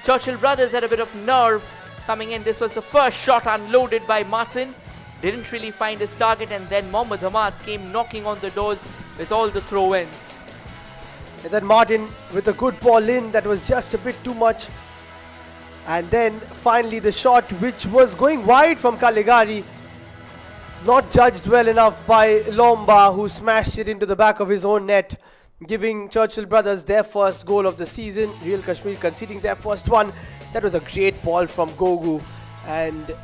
Churchill brothers had a bit of nerve coming in. This was the first shot unloaded by Martin. Didn't really find his target, and then Mohammad Hamad came knocking on the doors with all the throw-ins. And then Martin with a good ball in that was just a bit too much. And then finally the shot, which was going wide from Caligari, not judged well enough by Lomba, who smashed it into the back of his own net, giving Churchill brothers their first goal of the season. Real Kashmir conceding their first one. That was a great ball from Gogu, and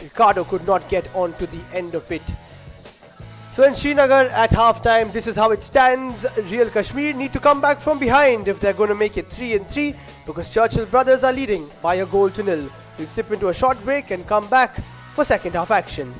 Ricardo could not get on to the end of it. So in Srinagar at halftime, this is how it stands. Real Kashmir need to come back from behind if they're going to make it 3-3 because Churchill brothers are leading by a goal to nil. We'll slip into a short break and come back for second half action.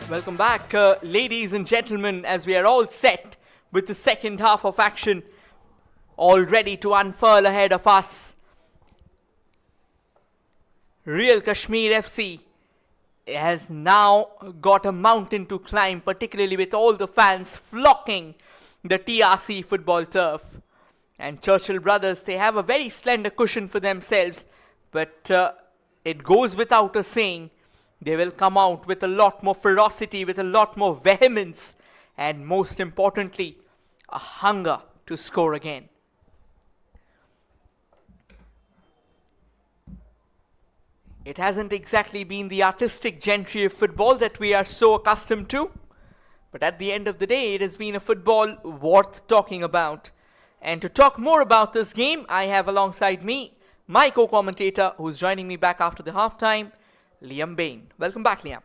Welcome back, ladies and gentlemen, as we are all set with the second half of action, all ready to unfurl ahead of us. Real Kashmir FC has now got a mountain to climb, particularly with all the fans flocking the TRC football turf. And Churchill brothers, they have a very slender cushion for themselves, but it goes without a saying, they will come out with a lot more ferocity, with a lot more vehemence, and most importantly, a hunger to score again. It hasn't exactly been the artistic gentry of football that we are so accustomed to, but at the end of the day, it has been a football worth talking about. And to talk more about this game, I have alongside me my co-commentator who's joining me back after the halftime, Liam Bain. Welcome back, Liam.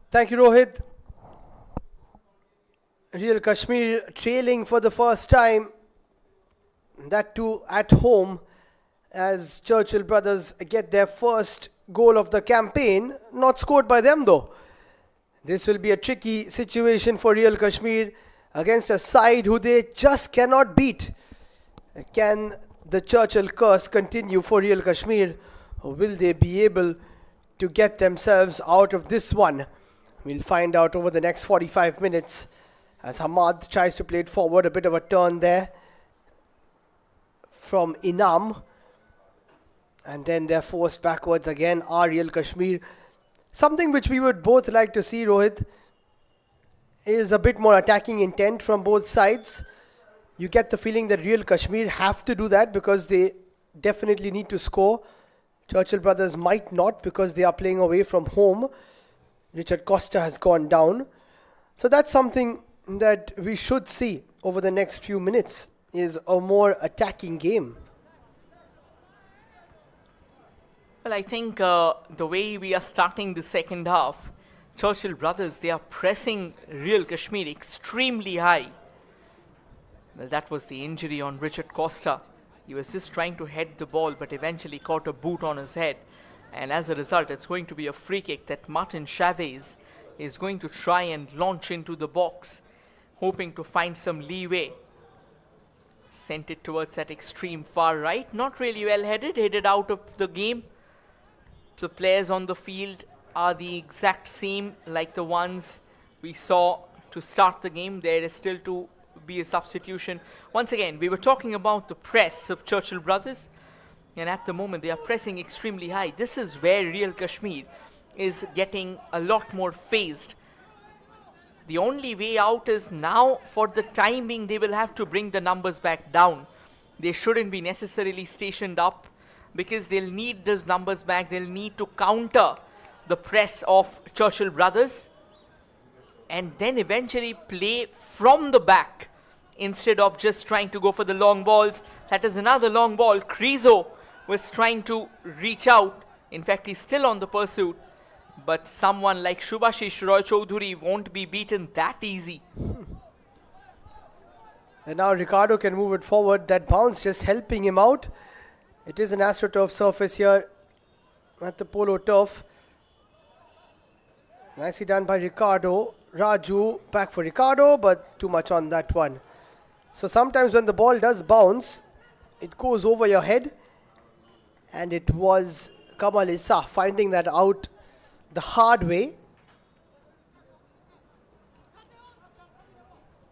Thank you, Rohit. Real Kashmir trailing for the first time, that too at home, as Churchill brothers get their first goal of the campaign, not scored by them though. This will be a tricky situation for Real Kashmir against a side who they just cannot beat. Can the Churchill curse continue for Real Kashmir, or will they be able to get themselves out of this one? We'll find out over the next 45 minutes as Hamad tries to play it forward. A bit of a turn there from Inam. And then they're forced backwards again, are Real Kashmir. Something which we would both like to see, Rohit, is a bit more attacking intent from both sides. You get the feeling that Real Kashmir have to do that because they definitely need to score. Churchill brothers might not because they are playing away from home. Richard Costa has gone down. So that's something that we should see over the next few minutes, is a more attacking game. Well, I think the way we are starting the second half, Churchill brothers, they are pressing Real Kashmir extremely high. Well, that was the injury on Richard Costa. He was just trying to head the ball, but eventually caught a boot on his head. And as a result, it's going to be a free kick that Martin Chavez is going to try and launch into the box, hoping to find some leeway. Sent it towards that extreme far right. Not really well headed out of the game. The players on the field are the exact same like the ones we saw to start the game. There is still to be a substitution. Once again, we were talking about the press of Churchill brothers, and at the moment they are pressing extremely high. This is where Real Kashmir is getting a lot more phased. The only way out is now, for the time being, they will have to bring the numbers back down. They shouldn't be necessarily stationed up, because they'll need those numbers back. They'll need to counter the press of Churchill brothers and then eventually play from the back instead of just trying to go for the long balls. That is another long ball. Krizo was trying to reach out. In fact, he's still on the pursuit. But someone like Shubhashish Roy Chaudhuri won't be beaten that easy. And now Ricardo can move it forward. That bounce just helping him out. It is an AstroTurf surface here at the Polo Turf. Nicely done by Ricardo. Raju back for Ricardo, but too much on that one. So sometimes when the ball does bounce, it goes over your head. And it was Kamal Issa finding that out the hard way.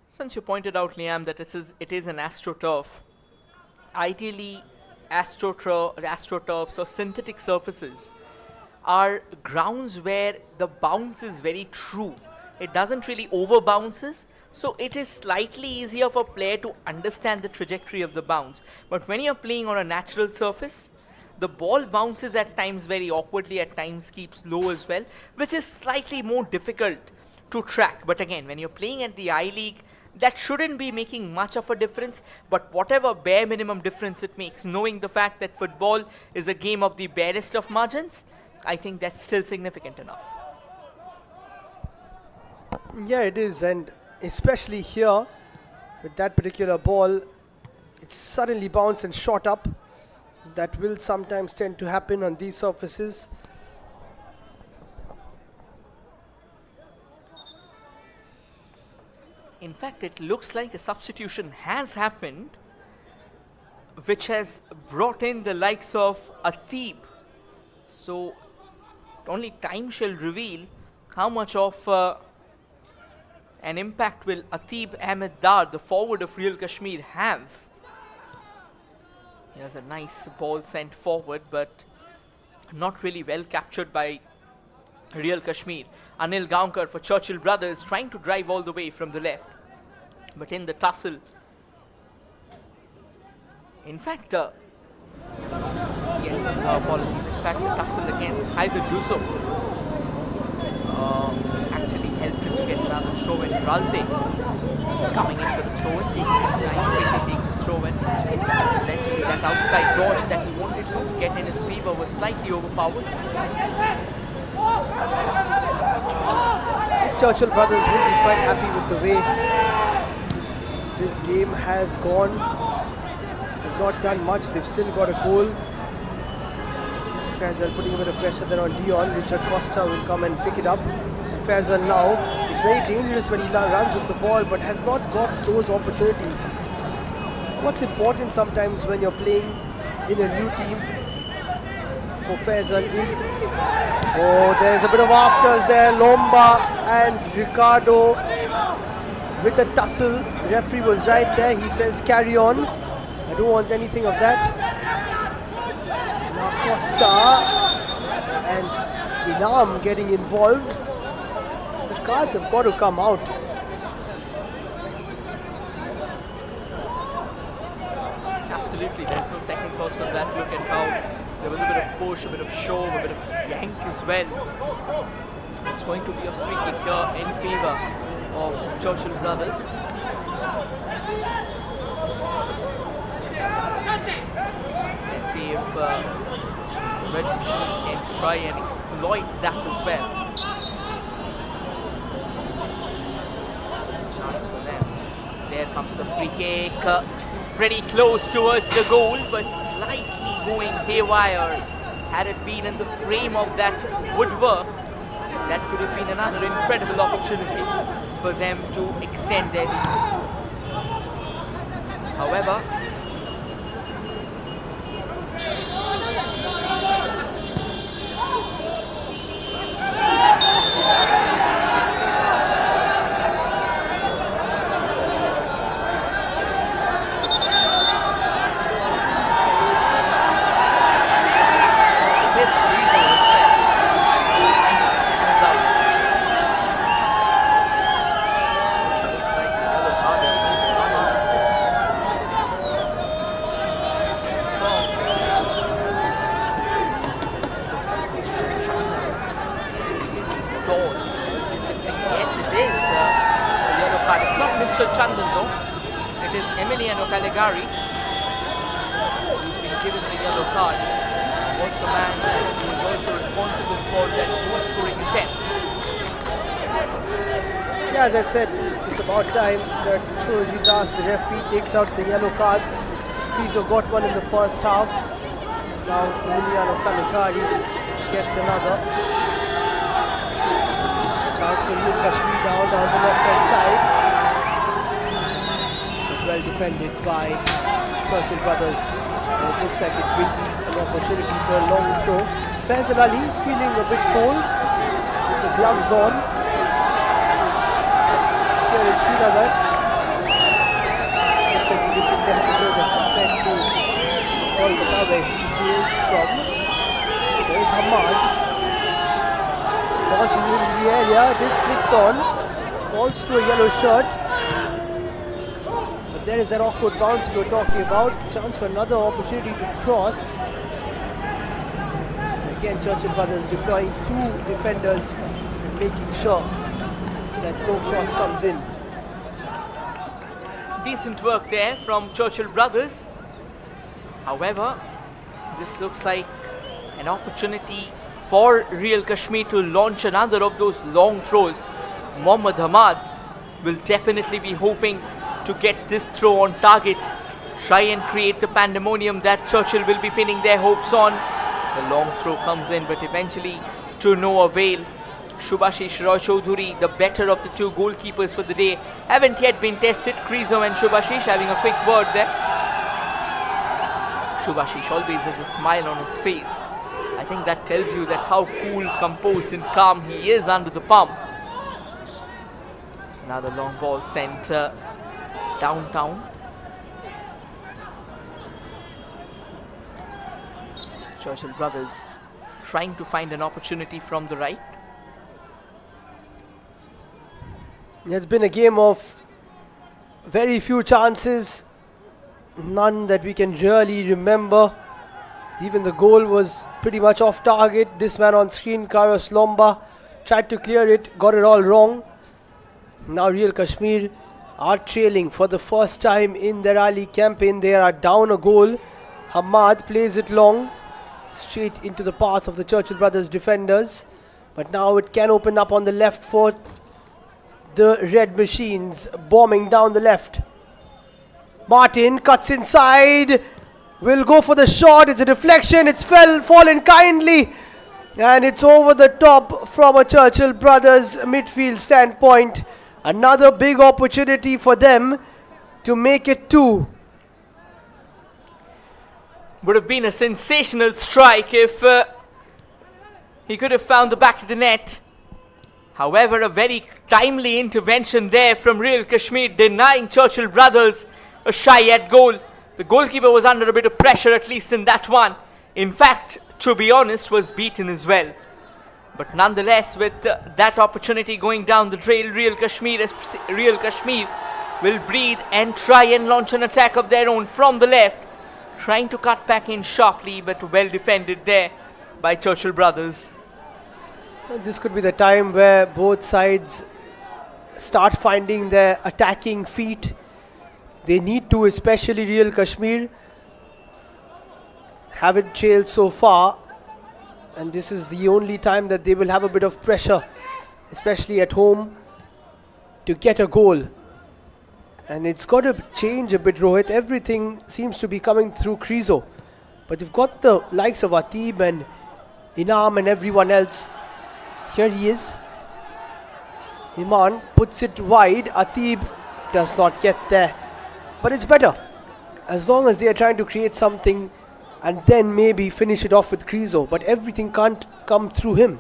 Since you pointed out, Liam, that it is an AstroTurf, ideally AstroTurfs or synthetic surfaces are grounds where the bounce is very true. It doesn't really over bounces, so it is slightly easier for a player to understand the trajectory of the bounce. But when you're playing on a natural surface, the ball bounces at times very awkwardly, at times keeps low as well, which is slightly more difficult to track. But again, when you're playing at the I-League, that shouldn't be making much of a difference, but whatever bare minimum difference it makes, knowing the fact that football is a game of the barest of margins, I think that's still significant enough. Yeah, it is, and especially here with that particular ball, it suddenly bounced and shot up. That will sometimes tend to happen on these surfaces. In fact, it looks like a substitution has happened, which has brought in the likes of Atib. So only time shall reveal how much of an impact will Atib Ahmed Dar, the forward of Real Kashmir, have. Here's a nice ball sent forward, but not really well captured by Real Kashmir. Anil Gaonkar for Churchill Brothers trying to drive all the way from the left, but in the tussle. In fact, yes, apologies. In fact, the tussle against Haider Yusuf actually helped him get another throw in. Ralte coming in for the throw in, taking his time, quickly takes the throw in. Eventually, that outside dodge that he wanted to get in his favour was slightly overpowered. Churchill Brothers will be quite happy with the way this game has gone. They've not done much, they've still got a goal. Faisal putting a bit of pressure there on Dion. Richard Costa will come and pick it up. And Faisal now is very dangerous when he runs with the ball, but has not got those opportunities. What's important sometimes when you're playing in a new team for Faisal is, oh, there's a bit of afters there. Lomba and Ricardo with a tussle. Referee was right there. He says carry on. I don't want anything of that. Now Costa and Inam getting involved. The cards have got to come out. Absolutely, there's no second thoughts on that. Look at how there was a bit of push, a bit of shove, a bit of yank as well. It's going to be a free kick here in favour of Churchill Brothers. Let's see if Red Machine can try and exploit that as well. Chance for them. There comes the free kick. Pretty close towards the goal, but slightly going haywire. Had it been in the frame of that woodwork, that could have been another incredible opportunity for them to extend their lead. However, who's been given the yellow card, was the man who is also responsible for that goal scoring intent. Yeah, as I said, it's about time that Shoji Das, the referee, takes out the yellow cards. Fizo got one in the first half. Now Emiliano Caligari gets another. Chance for Real Kashmir down the left hand side. Well defended by Churchill Brothers. And it looks like it will be an opportunity for a long throw. Faisal Ali feeling a bit cold with the gloves on. Here in Srinagar. Different temperatures as compared to Kolkata where he hails from. There is Hamad. Launches into the area. It is flicked on. Falls to a yellow shirt. There is that awkward bounce we were talking about. Chance for another opportunity to cross. Again, Churchill Brothers deploying two defenders and making sure that no cross comes in. Decent work there from Churchill Brothers. However, this looks like an opportunity for Real Kashmir to launch another of those long throws. Mohammad Hamad will definitely be hoping to get this throw on target, try and create the pandemonium that Churchill will be pinning their hopes on. The long throw comes in, but eventually to no avail. Shubhashish Roy Chaudhuri, the better of the two goalkeepers for the day, haven't yet been tested. Krizo and Shubhashish having a quick word there. Shubhashish always has a smile on his face. I think that tells you that how cool, composed and calm he is under the pump. Another long ball sent downtown. Churchill brothers trying to find an opportunity from the right. It's been a game of very few chances, none that we can really remember. Even the goal was pretty much off target. This man on screen, Carlos Lomba, tried to clear it, got it all wrong. Now Real Kashmir are trailing for the first time in their Ali campaign. They are down a goal. Hamad plays it long, straight into the path of the Churchill brothers defenders. But now it can open up on the left for the Red Machines, bombing down the left. Martin cuts inside, will go for the shot. It's a deflection, it's fallen kindly, and it's over the top from a Churchill brothers midfield standpoint. Another big opportunity for them to make it 2. Would have been a sensational strike if he could have found the back of the net. However, a very timely intervention there from Real Kashmir, denying Churchill brothers a shy at goal. The goalkeeper was under a bit of pressure, at least in that one. In fact, to be honest, was beaten as well. But nonetheless, with that opportunity going down the trail, Real Kashmir will breathe and try and launch an attack of their own from the left, trying to cut back in sharply, but well defended there by Churchill brothers. This could be the time where both sides start finding their attacking feet. They need to, especially Real Kashmir. Haven't trailed so far, and this is the only time that they will have a bit of pressure, especially at home, to get a goal. And it's got to change a bit, Rohit. Everything seems to be coming through Krizo, but they've got the likes of Atib and Inam and everyone else. Here he is. Iman puts it wide. Atib does not get there. But it's better, as long as they are trying to create something and then maybe finish it off with Krizo. But everything can't come through him.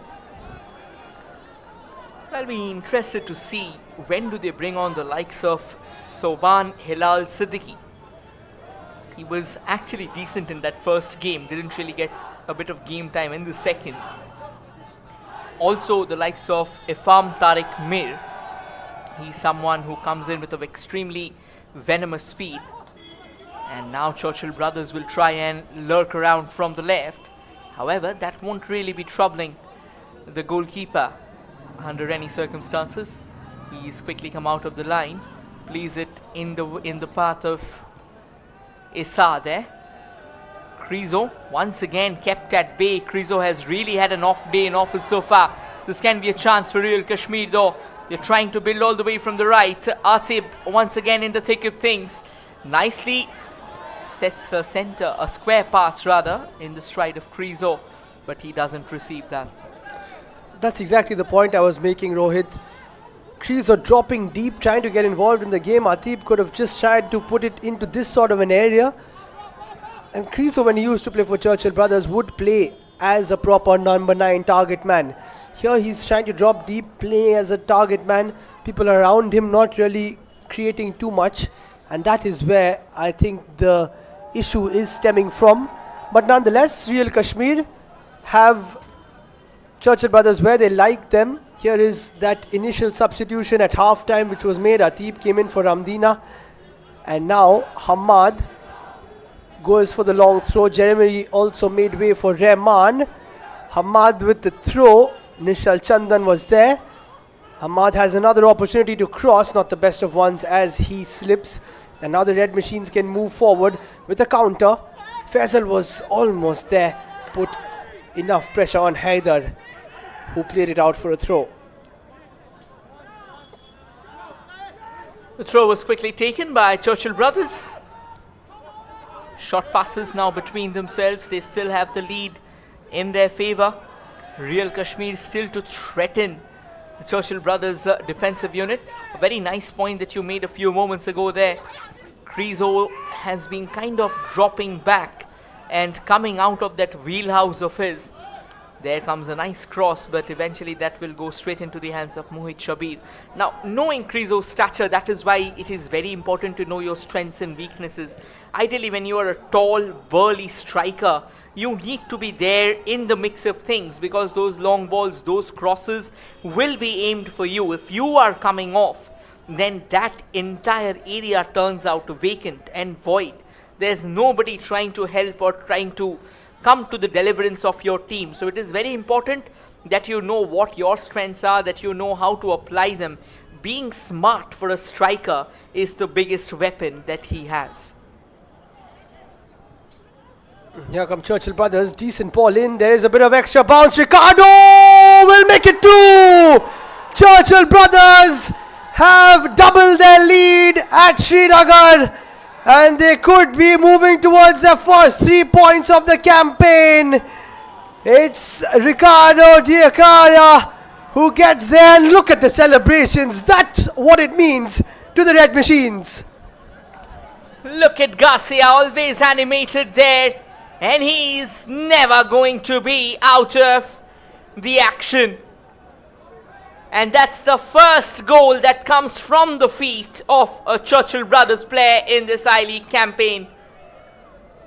I'll be interested to see when do they bring on the likes of Soban Hilal Siddiqui. He was actually decent in that first game. Didn't really get a bit of game time in the second. Also, the likes of Ifam Tariq Mir. He's someone who comes in with an extremely venomous speed. And now Churchill brothers will try and lurk around from the left. However, that won't really be troubling the goalkeeper under any circumstances. He's quickly come out of the line. Plays it in the path of Issa there. Krizo once again kept at bay. Krizo has really had an off day in office so far. This can be a chance for Real Kashmir though. They're trying to build all the way from the right. Atib once again in the thick of things. Nicely sets a square pass rather, in the stride of Krizo. But he doesn't receive that. That's exactly the point I was making, Rohit. Krizo dropping deep, trying to get involved in the game. Atib could have just tried to put it into this sort of an area. And Krizo, when he used to play for Churchill brothers, would play as a proper number 9 target man. Here he's trying to drop deep, play as a target man. People around him not really creating too much. And that is where I think the issue is stemming from. But nonetheless, Real Kashmir have Churchill brothers where they like them. Here is that initial substitution at half-time which was made. Atib came in for Ramdina. And now Hamad goes for the long throw. Jeremy also made way for Rahman. Hamad with the throw. Nishal Chandan was there. Hamad has another opportunity to cross, not the best of ones as he slips. And now the Red Machines can move forward with a counter. Faisal was almost there. Put enough pressure on Haidar, who played it out for a throw. The throw was quickly taken by Churchill brothers. Short passes now between themselves. They still have the lead in their favour. Real Kashmir still to threaten the Churchill brothers defensive unit. A very nice point that you made a few moments ago there. Krizo has been kind of dropping back and coming out of that wheelhouse of his. There comes a nice cross, but eventually that will go straight into the hands of Mohit Shabir. Now, knowing Krizo's stature, that is why it is very important to know your strengths and weaknesses. Ideally, when you are a tall, burly striker, you need to be there in the mix of things, because those long balls, those crosses will be aimed for you. If you are coming off, then that entire area turns out vacant and void. There's nobody trying to help or trying to come to the deliverance of your team. So it is very important that you know what your strengths are, that you know how to apply them. Being smart for a striker is the biggest weapon that he has. Here come Churchill brothers. Decent ball in. There is a bit of extra bounce. Ricardo will make it 2. Churchill brothers have doubled their lead at Srinagar, and they could be moving towards their first 3 points of the campaign. It's Ricardo Diakara who gets there. And look at the celebrations. That's what it means to the Red Machines. Look at Garcia, always animated there, and he's never going to be out of the action. And that's the first goal that comes from the feet of a Churchill brothers player in this I-League campaign.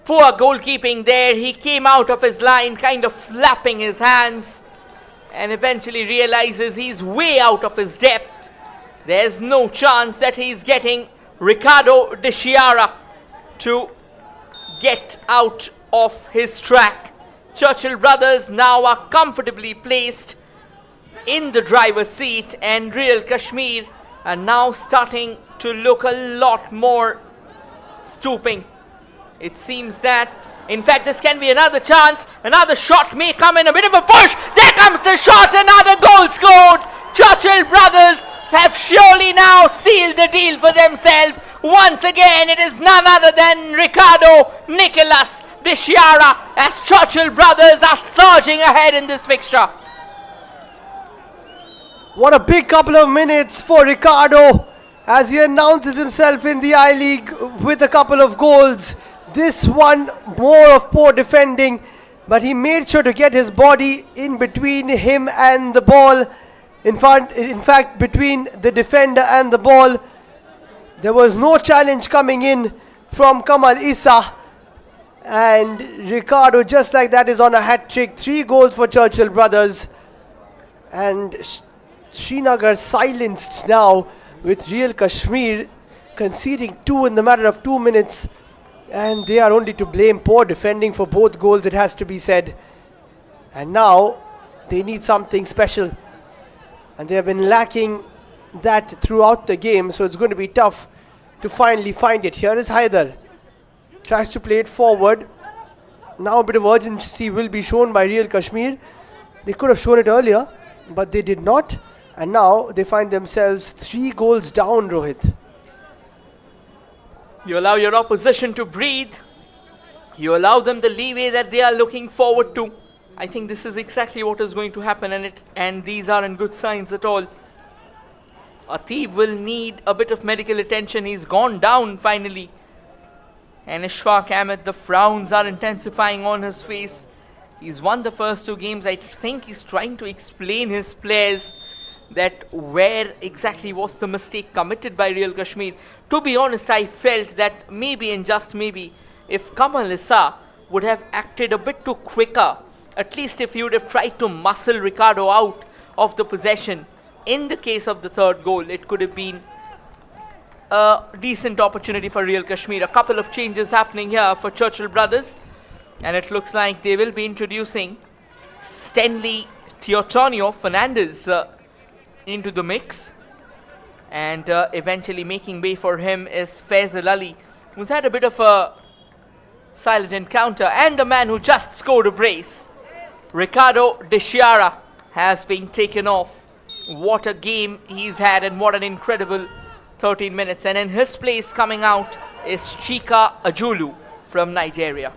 Poor goalkeeping there. He came out of his line kind of flapping his hands, and eventually realizes he's way out of his depth. There's no chance that he's getting Ricardo De Chiara to get out of his track. Churchill brothers now are comfortably placed in the driver's seat, and Real Kashmir are now starting to look a lot more stooping. It seems that, in fact, this can be another chance. Another shot may come in, a bit of a push. There comes the shot, another goal scored. Churchill brothers have surely now sealed the deal for themselves. Once again, it is none other than Ricardo Nicolas De Chiara, as Churchill brothers are surging ahead in this fixture. What a big couple of minutes for Ricardo as he announces himself in the I-League with a couple of goals. This one more of poor defending, but he made sure to get his body in between him and the ball. In fact, between the defender and the ball. There was no challenge coming in from Kamal Issa. And Ricardo, just like that, is on a hat-trick. 3 goals for Churchill brothers. And Srinagar silenced now, with Real Kashmir conceding 2 in the matter of 2 minutes, and they are only to blame. Poor defending for both goals, it has to be said. And now they need something special, and they have been lacking that throughout the game, so it's going to be tough to finally find it. Here is Haider, tries to play it forward. Now a bit of urgency will be shown by Real Kashmir. They could have shown it earlier, but they did not. And now they find themselves 3 goals down, Rohit. You allow your opposition to breathe. You allow them the leeway that they are looking forward to. I think this is exactly what is going to happen, and these aren't good signs at all. Atib will need a bit of medical attention. He's gone down finally. And Ishfaq Ahmed, the frowns are intensifying on his face. He's won the first 2 games. I think he's trying to explain his players that where exactly was the mistake committed by Real Kashmir. To be honest, I felt that maybe, and just maybe, if Kamal Issa would have acted a bit too quicker, at least if he would have tried to muscle Ricardo out of the possession, in the case of the 3rd goal, it could have been a decent opportunity for Real Kashmir. A couple of changes happening here for Churchill brothers, and it looks like they will be introducing Stanley Teotonio Fernandez into the mix, and eventually making way for him is Faisal Ali, who's had a bit of a silent encounter, and the man who just scored a brace, Ricardo De Chiara, has been taken off. What a game he's had, and what an incredible 13 minutes. And in his place coming out is Chika Ajulu from Nigeria.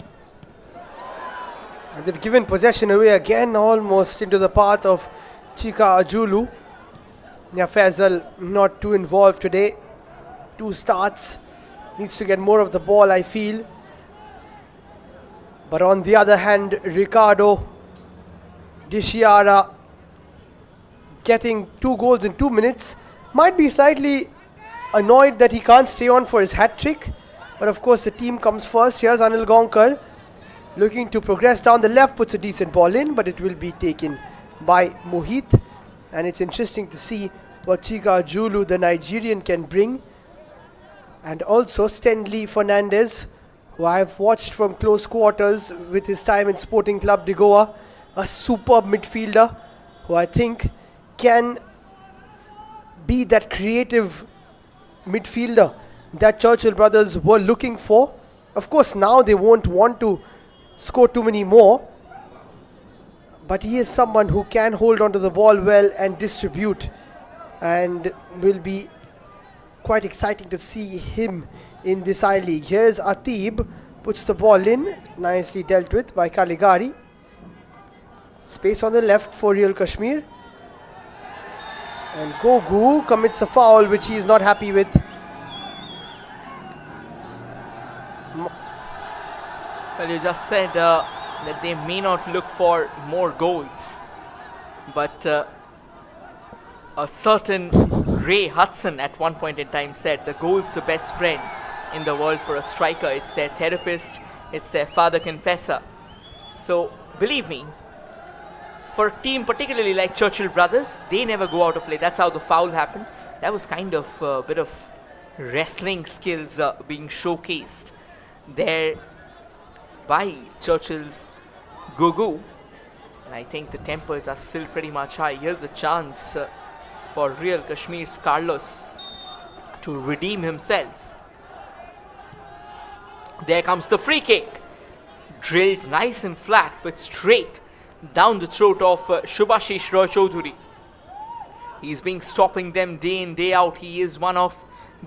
And they've given possession away again, almost into the path of Chika Ajulu. Yeah, Faisal not too involved today. 2 starts. Needs to get more of the ball, I feel. But on the other hand, Ricardo Dishiara getting 2 goals in 2 minutes. Might be slightly annoyed that he can't stay on for his hat trick. But of course the team comes first. Here's Anil Gonkar looking to progress down the left, puts a decent ball in, but it will be taken by Mohit. And it's interesting to see what Chika Julu, the Nigerian, can bring. And also Stanley Fernandez, who I have watched from close quarters with his time in Sporting Club de Goa, a superb midfielder who I think can be that creative midfielder that Churchill brothers were looking for. Of course, now they won't want to score too many more, but he is someone who can hold on to the ball well and distribute, and will be quite exciting to see him in this I-League. Here's Atib, puts the ball in, nicely dealt with by Caligari. Space on the left for Real Kashmir, and Gogu commits a foul which he is not happy with. Well, you just said that they may not look for more goals, but a certain Ray Hudson at one point in time said the goal's the best friend in the world for a striker. It's their therapist, it's their father confessor. So believe me, for a team particularly like Churchill brothers, they never go out of play. That's how the foul happened. That was kind of a bit of wrestling skills being showcased there by Churchill's Gugu. And I think the tempers are still pretty much high. Here's a chance for Real Kashmir's Carlos to redeem himself. There comes the free kick. Drilled nice and flat, but straight down the throat of Shubhashish Roy Chaudhary. He's been stopping them day in, day out. He is one of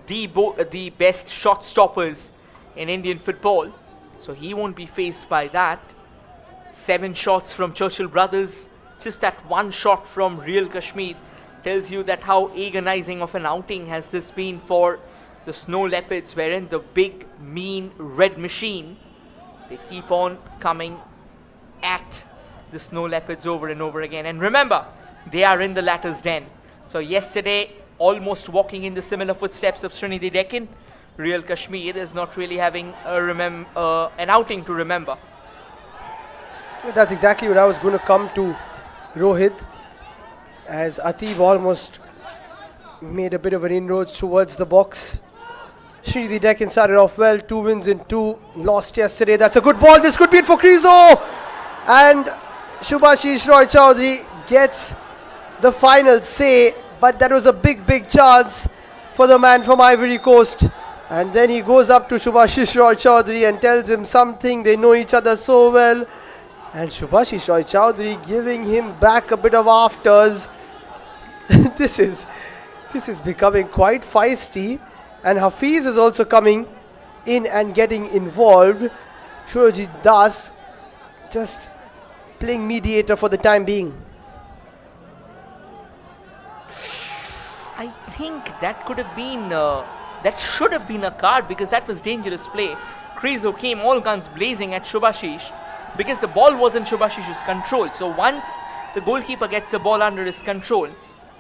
the best shot stoppers in Indian football. So he won't be faced by that. 7 shots from Churchill brothers, just that 1 shot from Real Kashmir tells you that how agonizing of an outing has this been for the Snow Leopards, wherein the big, mean red machine, they keep on coming at the Snow Leopards over and over again. And remember, they are in the latter's den. So yesterday, almost walking in the similar footsteps of Trinity Deccan, Real Kashmir is not really having an outing to remember. That's exactly what I was going to come to, Rohit, as Atib almost made a bit of an inroads towards the box. Trinity Deccan started off well, 2 wins in 2, lost yesterday. That's a good ball. This could be it for Krizo. And Shubhashish Roy Chaudhary gets the final say, but that was a big, big chance for the man from Ivory Coast. And then he goes up to Shubhashish Roy Chaudhary and tells him something. They know each other so well. And Shubhashish Roy Chaudhary giving him back a bit of afters. This is becoming quite feisty. And Hafiz is also coming in and getting involved. Surajit Das just playing mediator for the time being. I think that could have been, that should have been a card, because that was dangerous play. Krizo came all guns blazing at Shubhashish because the ball was in Shubhashish's control. So once the goalkeeper gets the ball under his control,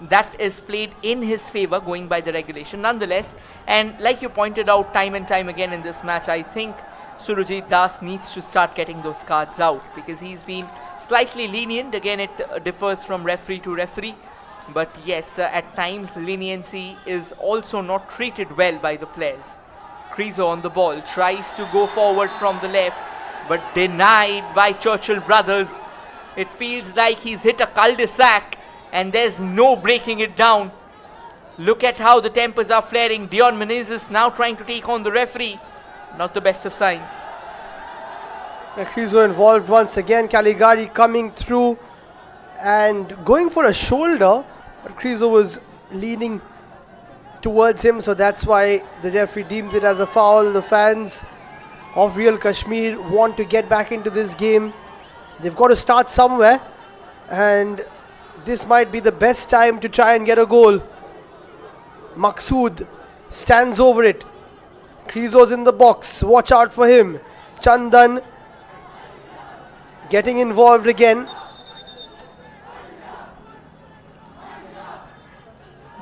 that is played in his favor going by the regulation nonetheless. And like you pointed out time and time again in this match, I think Surajit Das needs to start getting those cards out, because he's been slightly lenient. Again, it differs from referee to referee. But yes, at times leniency is also not treated well by the players. Krizo on the ball, tries to go forward from the left, but denied by Churchill brothers. It feels like he's hit a cul-de-sac and there's no breaking it down. Look at how the tempers are flaring. Dion Menezes now trying to take on the referee. Not the best of signs. Krizo involved once again. Caligari coming through and going for a shoulder, but Krizo was leaning towards him, so that's why the referee deemed it as a foul. The fans of Real Kashmir want to get back into this game. They've got to start somewhere, and this might be the best time to try and get a goal. Maqsood stands over it. Krizo's in the box. Watch out for him. Chandan getting involved again.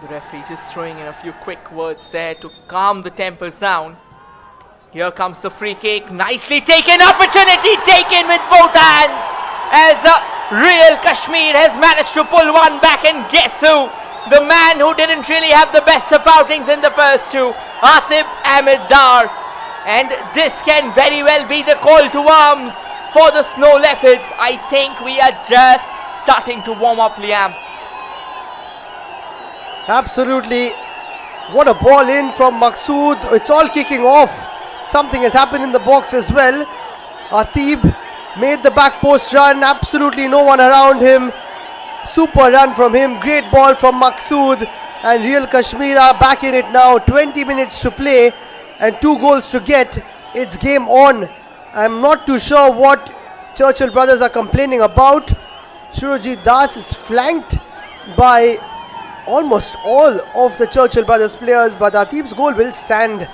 The referee just throwing in a few quick words there to calm the tempers down. Here comes the free kick. Nicely taken. Opportunity taken with both hands as Real Kashmir has managed to pull one back, and guess who? The man who didn't really have the best of outings in the first two, Atib Ahmed Dar. And this can very well be the call to arms for the Snow Leopards. I think we are just starting to warm up, Liam. Absolutely. What a ball in from Maqsood. It's all kicking off. Something has happened in the box as well. Atib made the back post run. Absolutely no one around him. Super run from him. Great ball from Maqsood. And Real Kashmir are back in it now. 20 minutes to play and 2 goals to get. It's game on. I'm not too sure what Churchill brothers are complaining about. Surajit Das is flanked by almost all of the Churchill brothers players, but Atib's goal will stand.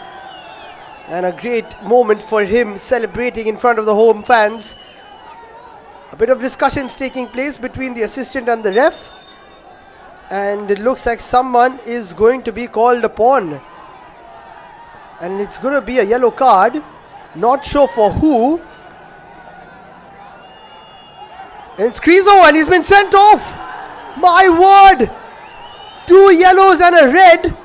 And a great moment for him, celebrating in front of the home fans. A bit of discussions taking place between the assistant and the ref, and it looks like someone is going to be called upon, and it's going to be a yellow card. Not sure for who. And it's Krizo, and he's been sent off. My word! 2 yellows and a red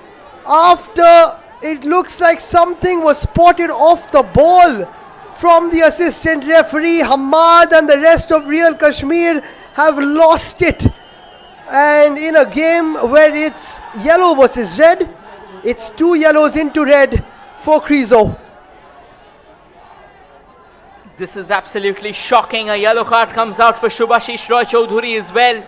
after it looks like something was spotted off the ball from the assistant referee. Hamad and the rest of Real Kashmir have lost it. And in a game where it's yellow versus red, it's 2 yellows into red for Krizo. This is absolutely shocking. A yellow card comes out for Shubhashish Roy Chaudhuri as well.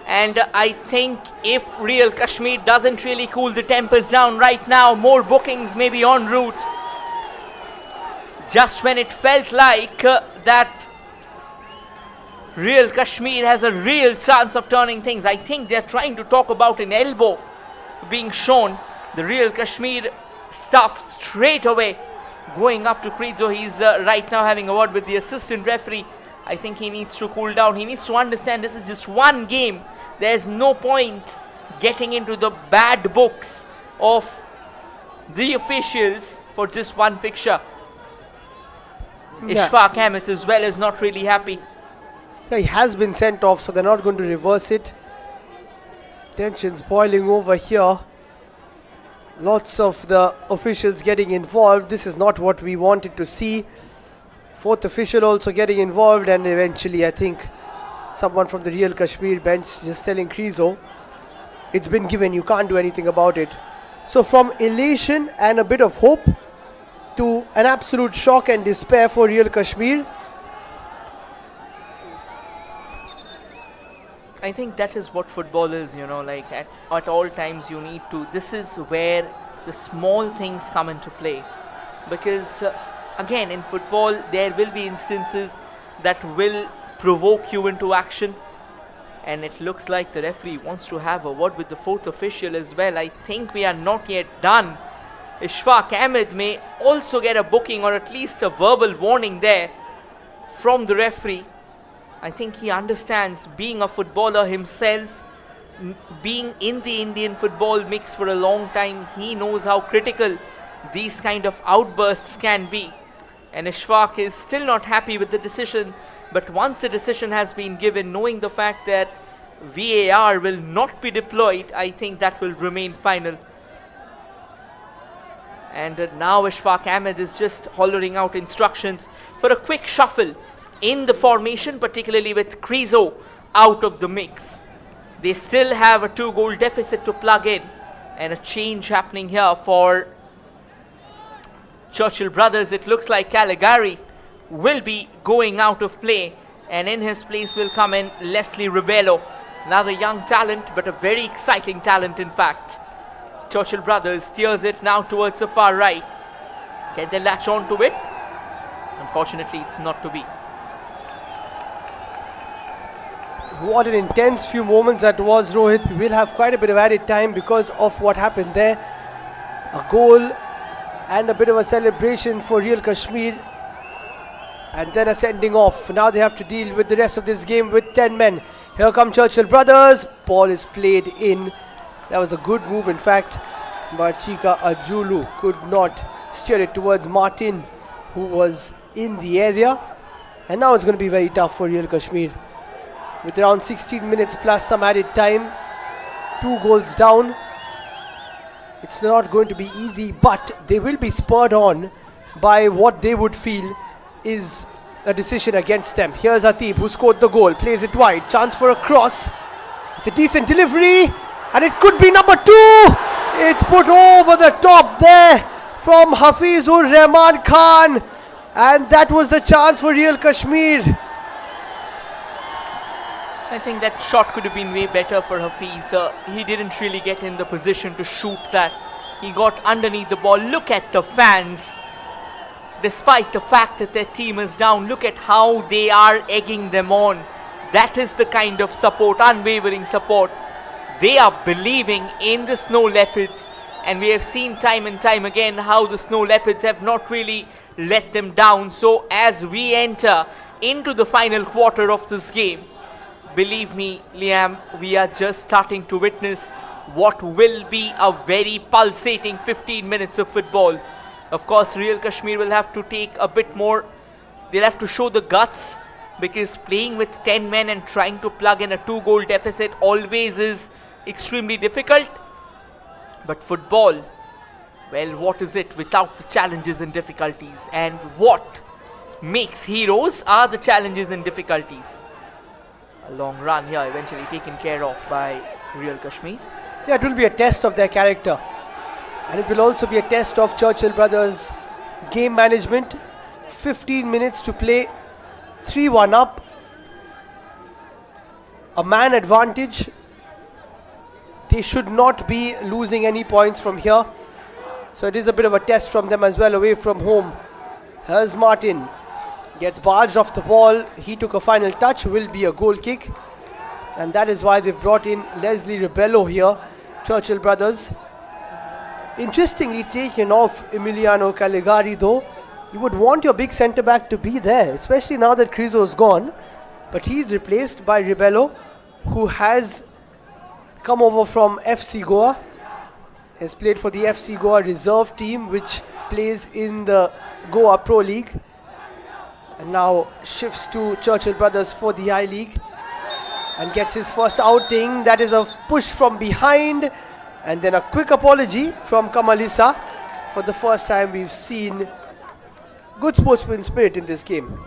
And I think if Real Kashmir doesn't really cool the tempers down right now, more bookings may be en route. Just when it felt like that Real Kashmir has a real chance of turning things, I think they're trying to talk about an elbow being shown. The Real Kashmir staff straight away going up to Krizo. He's right now having a word with the assistant referee. I think he needs to cool down. He needs to understand this is just one game. There's no point getting into the bad books of the officials for just one fixture. Yeah. Ishfaq Ahmed as well is not really happy. Yeah, he has been sent off, so they're not going to reverse it. Tensions boiling over here. Lots of the officials getting involved. This is not what we wanted to see. 4th official also getting involved, and eventually I think someone from the Real Kashmir bench just telling Krizo, it's been given, you can't do anything about it. So from elation and a bit of hope to an absolute shock and despair for Real Kashmir. I think that is what football is, you know, like at all times you need to, this is where the small things come into play. Because again, in football, there will be instances that will provoke you into action. And it looks like the referee wants to have a word with the 4th official as well. I think we are not yet done. Ishfaq Ahmed may also get a booking or at least a verbal warning there from the referee. I think he understands, being a footballer himself, being in the Indian football mix for a long time, he knows how critical these kind of outbursts can be. And Ishfaq is still not happy with the decision, but once the decision has been given, knowing the fact that VAR will not be deployed, I think that will remain final. And now Ishfaq Ahmed is just hollering out instructions for a quick shuffle in the formation, particularly with Krizo out of the mix. They still have a 2-goal deficit to plug in, and a change happening here for Churchill brothers. It looks like Caligari will be going out of play, and in his place will come in Leslie Ribello, another young talent, but a very exciting talent in fact. Churchill brothers steers it now towards the far right. Can they latch on to it? Unfortunately, it's not to be. What an intense few moments that was, Rohit. We will have quite a bit of added time because of what happened there. A goal and a bit of a celebration for Real Kashmir. And then a sending off. Now they have to deal with the rest of this game with 10 men. Here come Churchill brothers. Ball is played in. That was a good move, in fact. But Chika Ajulu could not steer it towards Martin, who was in the area. And now it's going to be very tough for Real Kashmir. With around 16 minutes plus some added time. 2 goals down. It's not going to be easy, but they will be spurred on by what they would feel is a decision against them. Here's Atib, who scored the goal, plays it wide, chance for a cross. It's a decent delivery, and it could be number 2. It's put over the top there from Hafizur Rahman Khan, and that was the chance for Real Kashmir. I think that shot could have been way better for Hafiz. He didn't really get in the position to shoot that. He got underneath the ball. Look at the fans. Despite the fact that their team is down, look at how they are egging them on. That is the kind of support, unwavering support. They are believing in the Snow Leopards, and we have seen time and time again how the Snow Leopards have not really let them down. So as we enter into the final quarter of this game, believe me, Liam, we are just starting to witness what will be a very pulsating 15 minutes of football. Of course, Real Kashmir will have to take a bit more. They'll have to show the guts, because playing with 10 men and trying to plug in a 2-goal deficit always is extremely difficult. But football, well, what is it without the challenges and difficulties? And what makes heroes are the challenges and difficulties. A long run here eventually taken care of by Real Kashmir. Yeah, it will be a test of their character. And it will also be a test of Churchill brothers' game management. 15 minutes to play, 3-1 up. A man advantage. They should not be losing any points from here. So it is a bit of a test from them as well, away from home. Here's Martin. Gets barged off the ball. He took a final touch. Will be a goal kick. And that is why they've brought in Leslie Rebello here. Churchill brothers. Interestingly taken off Emiliano Caligari though. You would want your big centre back to be there, especially now that Crizo's gone. But he's replaced by Rebello, who has come over from FC Goa. Has played for the FC Goa reserve team, which plays in the Goa Pro League. And now shifts to Churchill brothers for the I-League. And gets his first outing. That is a push from behind. And then a quick apology from Kamalisa. For the first time we've seen good sportsman spirit in this game.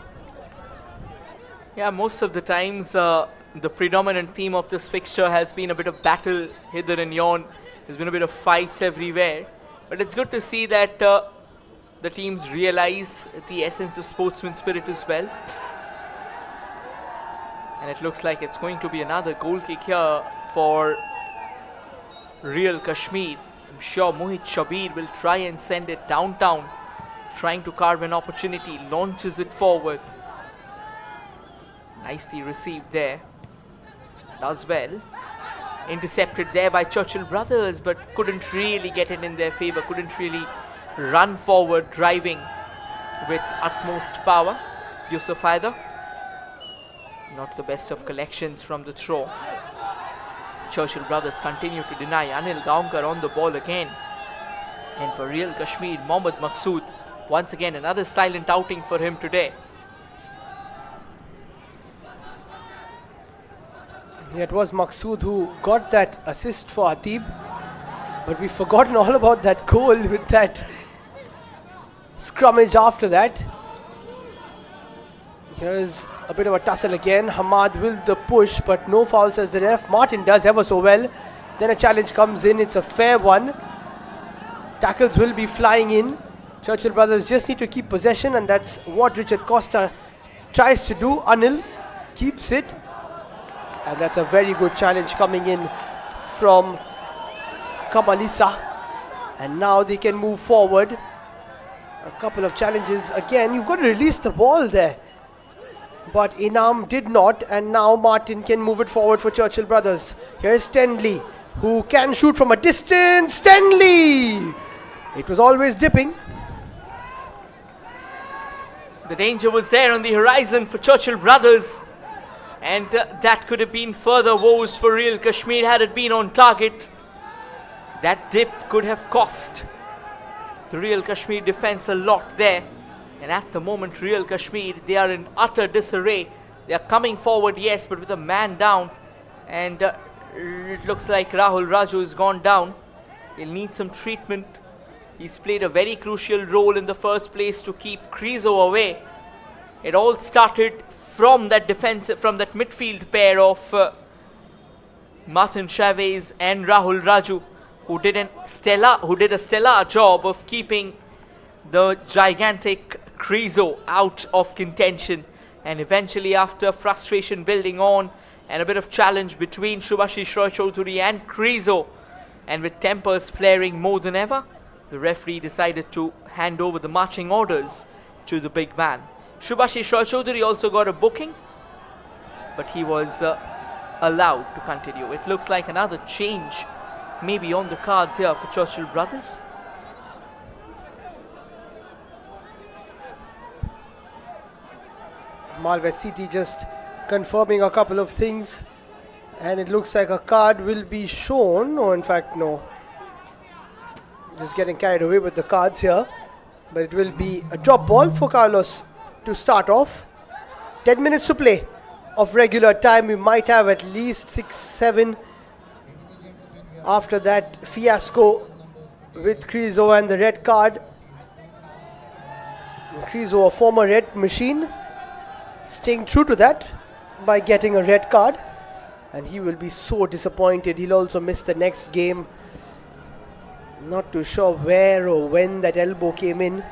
Yeah, most of the times the predominant theme of this fixture has been a bit of battle hither and yon. There's been a bit of fights everywhere. But it's good to see that the teams realize the essence of sportsman spirit as well. And it looks like it's going to be another goal kick here for Real Kashmir. I'm sure Mohit Shabir will try and send it downtown, trying to carve an opportunity, launches it forward. Nicely received there. Does well. Intercepted there by Churchill brothers, but couldn't really get it in their favor, couldn't really run forward, driving with utmost power. Yusuf Haider. Not the best of collections from the throw. Churchill brothers continue to deny. Anil Gaonkar on the ball again. And for Real Kashmir, Mohammad Maqsood. Once again, another silent outing for him today. Yeah, it was Maqsood who got that assist for Atib. But we've forgotten all about that goal with that scrummage after that. Here's a bit of a tussle again. Hamad will the push, but no foul, says the ref. Martin does ever so well. Then a challenge comes in. It's a fair one. Tackles will be flying in. Churchill brothers just need to keep possession, and that's what Richard Costa tries to do. Anil keeps it. And that's a very good challenge coming in from Kamalisa. And now they can move forward. A couple of challenges again. You've got to release the ball there. but Inam did not, and now Martin can move it forward for Churchill Brothers. Here's Stenley, who can shoot from a distance. Stenley! It was always dipping. The danger was there on the horizon for Churchill Brothers, and that could have been further woes for Real Kashmir had it been on target. That dip could have cost the Real Kashmir defense a lot there. And at the moment, Real Kashmir, they are in utter disarray. They are coming forward, yes, but with a man down. And it looks like Rahul Raju has gone down. He'll need some treatment. He's played a very crucial role in the first place to keep Krizo away. It all started from that midfield pair of Martin Chavez and Rahul Raju, who did a stellar job of keeping the gigantic Krizo out of contention. And eventually, after frustration building on and a bit of challenge between Shubhashish Roy Chaudhary and Krizo, and with tempers flaring more than ever, the referee decided to hand over the marching orders to the big man. Shubhashish Roy Chaudhary also got a booking, but he was allowed to continue. It looks like another change maybe on the cards here for Churchill Brothers. Malwest City just confirming a couple of things, and it looks like a card will be shown. No, in fact, no. Just getting carried away with the cards here, but it will be a drop ball for Carlos to start off. 10 minutes to play of regular time. We might have at least 6-7 after that fiasco with Krizo and the red card. Krizo, a former red machine, staying true to that by getting a red card, and he will be so disappointed. He'll also miss the next game. Not too sure where or when that elbow came in,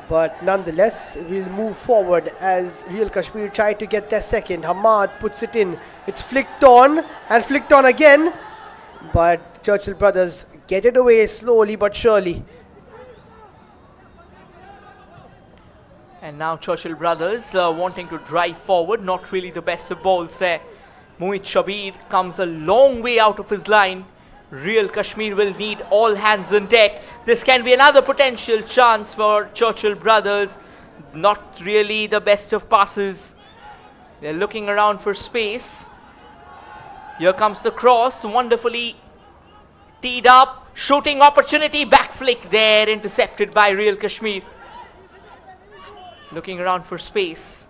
but nonetheless we'll move forward as Real Kashmir try to get their second. Hamad puts it in. It's flicked on and flicked on again, but Churchill Brothers get it away slowly but surely. And now Churchill Brothers wanting to drive forward. Not really the best of balls there. Mohit Shabir comes a long way out of his line. Real Kashmir will need all hands on deck. This can be another potential chance for Churchill Brothers. Not really the best of passes. They're looking around for space. Here comes the cross, wonderfully teed up. Shooting opportunity, back flick there, intercepted by Real Kashmir. Looking around for space.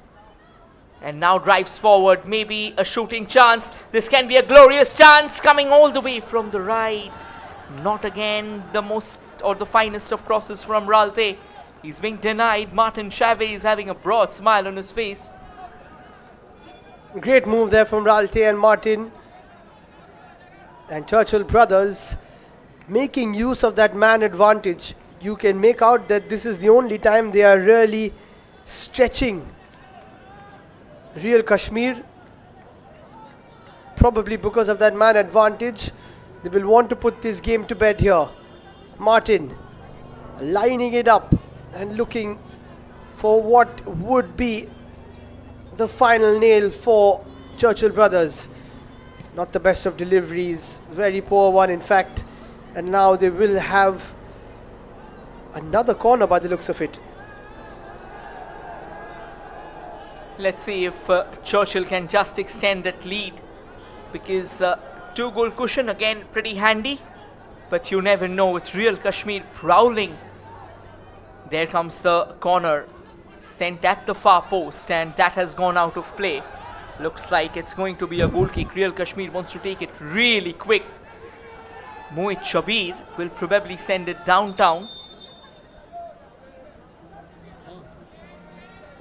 And now drives forward, maybe a shooting chance. This can be a glorious chance, coming all the way from the right. Not again the most or the finest of crosses from Ralte. He's being denied. Martin Chavez having a broad smile on his face. Great move there from Ralte and Martin. And Churchill Brothers making use of that man advantage. You can make out that this is the only time they are really stretching Real Kashmir, probably because of that man advantage. They will want to put this game to bed here. Martin lining it up and looking for what would be the final nail for Churchill Brothers. Not the best of deliveries, very poor one in fact, and now they will have another corner by the looks of it. Let's see if Churchill can just extend that lead, because 2-goal cushion again pretty handy, but you never know with Real Kashmir prowling. There comes the corner sent at the far post, and that has gone out of play. Looks like it's going to be a goal kick. Real Kashmir wants to take it really quick. Mohit Shabir will probably send it downtown.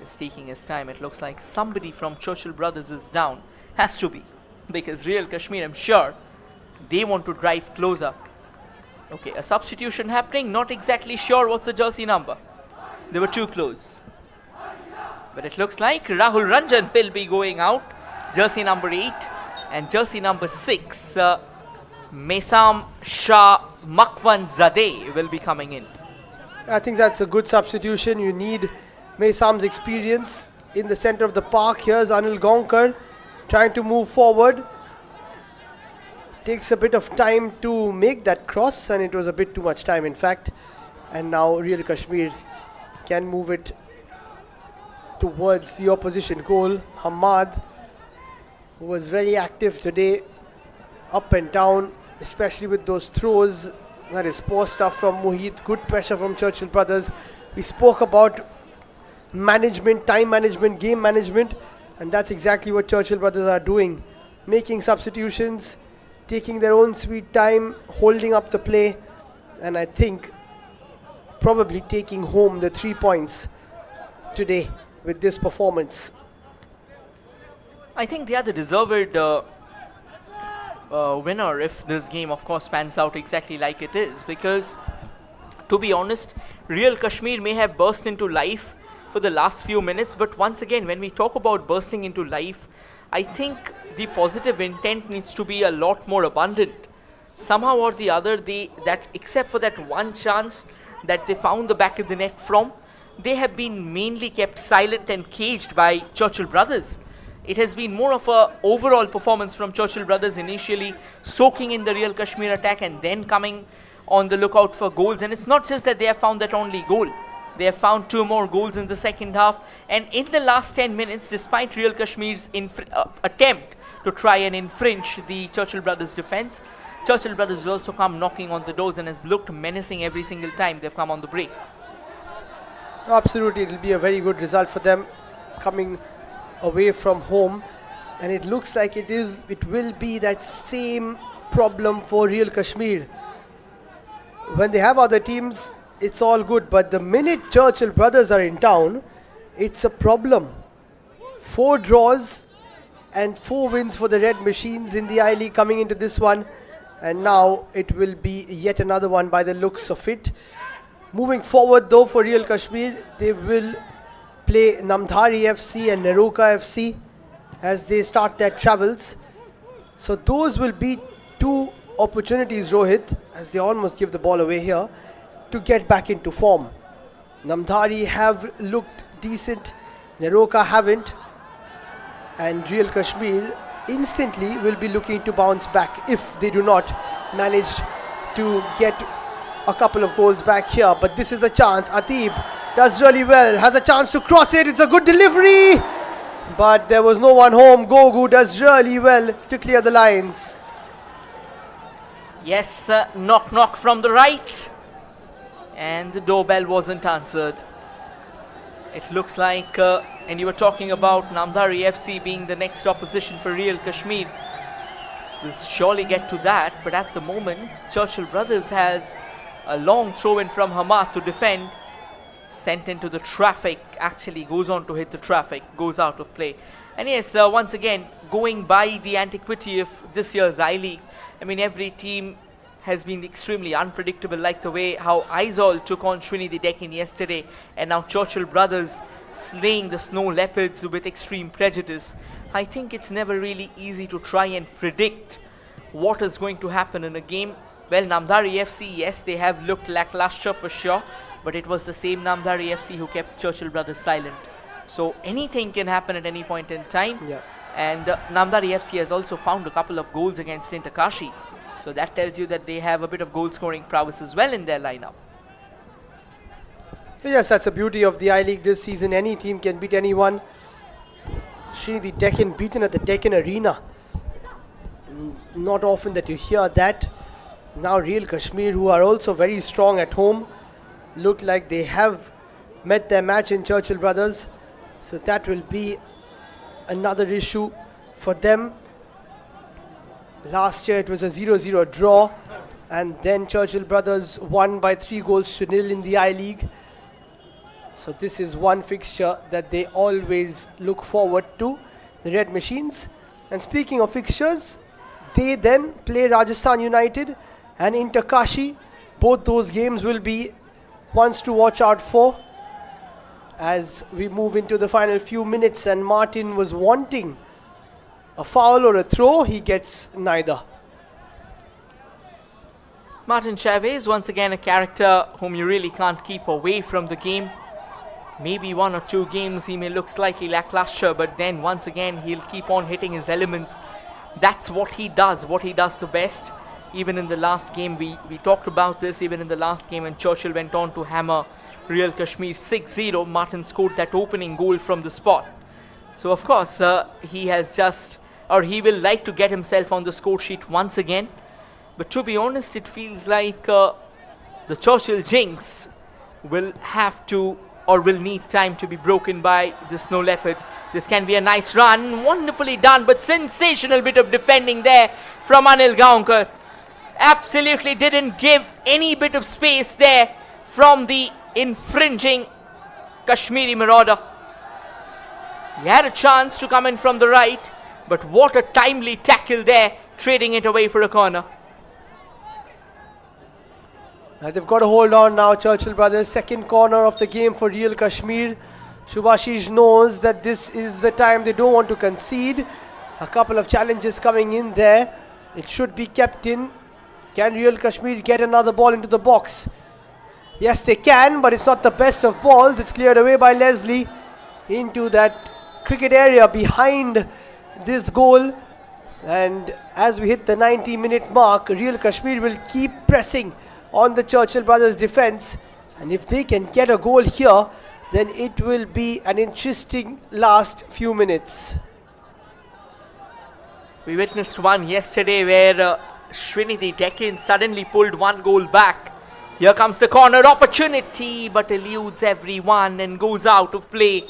It's taking his time. It looks like somebody from Churchill Brothers is down. Has to be, because Real Kashmir, I'm sure, they want to drive closer. Okay, a substitution happening. Not exactly sure what's the jersey number. They were too close. But it looks like Rahul Ranjan will be going out. Jersey number 8 and jersey number 6. Mesam Shah Makwan Zadeh will be coming in. I think that's a good substitution. You need Mesam's experience in the center of the park. Here's Anil Gonkar trying to move forward. Takes a bit of time to make that cross, and it was a bit too much time in fact. And now Real Kashmir can move it towards the opposition goal. Hamad, who was very active today, up and down, especially with those throws. That is poor stuff from Mohit. Good pressure from Churchill brothers. We spoke about management, time management, game management, and that's exactly what Churchill brothers are doing. Making substitutions, taking their own sweet time, holding up the play, and I think probably taking home the 3 points today with this performance. I think they are the deserved winner if this game, of course, pans out exactly like it is. Because, to be honest, Real Kashmir may have burst into life for the last few minutes, but once again, when we talk about bursting into life, I think the positive intent needs to be a lot more abundant. Somehow or the other, except for that one chance that they found the back of the net from, they have been mainly kept silent and caged by Churchill brothers. It has been more of a overall performance from Churchill brothers, initially soaking in the Real Kashmir attack and then coming on the lookout for goals. And it's not just that they have found that only goal. They have found 2 more goals in the second half. And in the last 10 minutes, despite Real Kashmir's attempt to try and infringe the Churchill brothers' defense, Churchill brothers has also come knocking on the doors and has looked menacing every single time they've come on the break. Absolutely, it will be a very good result for them coming away from home, and it looks like it will be that same problem for Real Kashmir. When they have other teams, it's all good, but the minute Churchill brothers are in town, it's a problem. 4 draws and 4 wins for the Red Machines in the I-League coming into this one, and now it will be yet another one by the looks of it. Moving forward though for Real Kashmir, they will play Namdhari FC and Neroka FC as they start their travels. So those will be 2 opportunities, Rohit, as they almost give the ball away here, to get back into form. Namdhari have looked decent, Neroka haven't, and Real Kashmir instantly will be looking to bounce back if they do not manage to get a couple of goals back here. But this is the chance. Atib does really well, has a chance to cross it. It's a good delivery, but there was no one home. Gogu does really well to clear the lines. Yes, knock knock from the right, and the doorbell wasn't answered. It looks like, and you were talking about Namdhari FC being the next opposition for Real Kashmir. We'll surely get to that, but at the moment, Churchill Brothers has a long throw in from Hamad to defend. Sent into the traffic, actually goes on to hit the traffic, goes out of play. And yes, once again, going by the antiquity of this year's I-League, I mean, every team has been extremely unpredictable, like the way how Aizawl took on Trinity Deccan yesterday, and now Churchill Brothers slaying the Snow Leopards with extreme prejudice. I think it's never really easy to try and predict what is going to happen in a game. Well, Namdhari FC, yes, they have looked lackluster for sure, but it was the same Namdhari FC who kept Churchill Brothers silent. So anything can happen at any point in time. Yeah. And Namdhari FC has also found a couple of goals against Intakashi. So that tells you that they have a bit of goal scoring prowess as well in their lineup. Yes, that's the beauty of the I-League this season. Any team can beat anyone. Srinidhi Deccan beaten at the Deccan Arena. Not often that you hear that. Now Real Kashmir, who are also very strong at home, look like they have met their match in Churchill Brothers. So that will be another issue for them. Last year it was a 0-0 draw, and then Churchill Brothers won by 3-0 in the I-League. So this is one fixture that they always look forward to, the Red Machines. And speaking of fixtures, they then play Rajasthan United and Intakashi. Both those games will be ones to watch out for as we move into the final few minutes, and Martin was wanting a foul or a throw. He gets neither. Martin Chavez, once again a character whom you really can't keep away from the game. Maybe 1 or 2 games he may look slightly lackluster, but then once again he'll keep on hitting his elements. That's what he does the best. Even in the last game, we talked about this, even in the last game when Churchill went on to hammer Real Kashmir 6-0, Martin scored that opening goal from the spot. So of course, he will like to get himself on the score sheet once again. But to be honest, it feels like the Churchill jinx will have to or will need time to be broken by the Snow Leopards. This can be a nice run, wonderfully done, but sensational bit of defending there from Anil Gaonkar. Absolutely didn't give any bit of space there from the infringing Kashmiri Marauder. He had a chance to come in from the right, but what a timely tackle there, trading it away for a corner. They've got to hold on now, Churchill brothers. Second corner of the game for Real Kashmir. Shubhashish knows that this is the time they don't want to concede. A couple of challenges coming in there. It should be kept in. Can Real Kashmir get another ball into the box? Yes, they can, but it's not the best of balls. It's cleared away by Leslie into that cricket area behind this goal. And as we hit the 90-minute mark, Real Kashmir will keep pressing on the Churchill brothers defense, and if they can get a goal here, then it will be an interesting last few minutes. We witnessed one yesterday where Srinidhi Deccan suddenly pulled 1 goal back. Here comes the corner opportunity, but eludes everyone and goes out of play.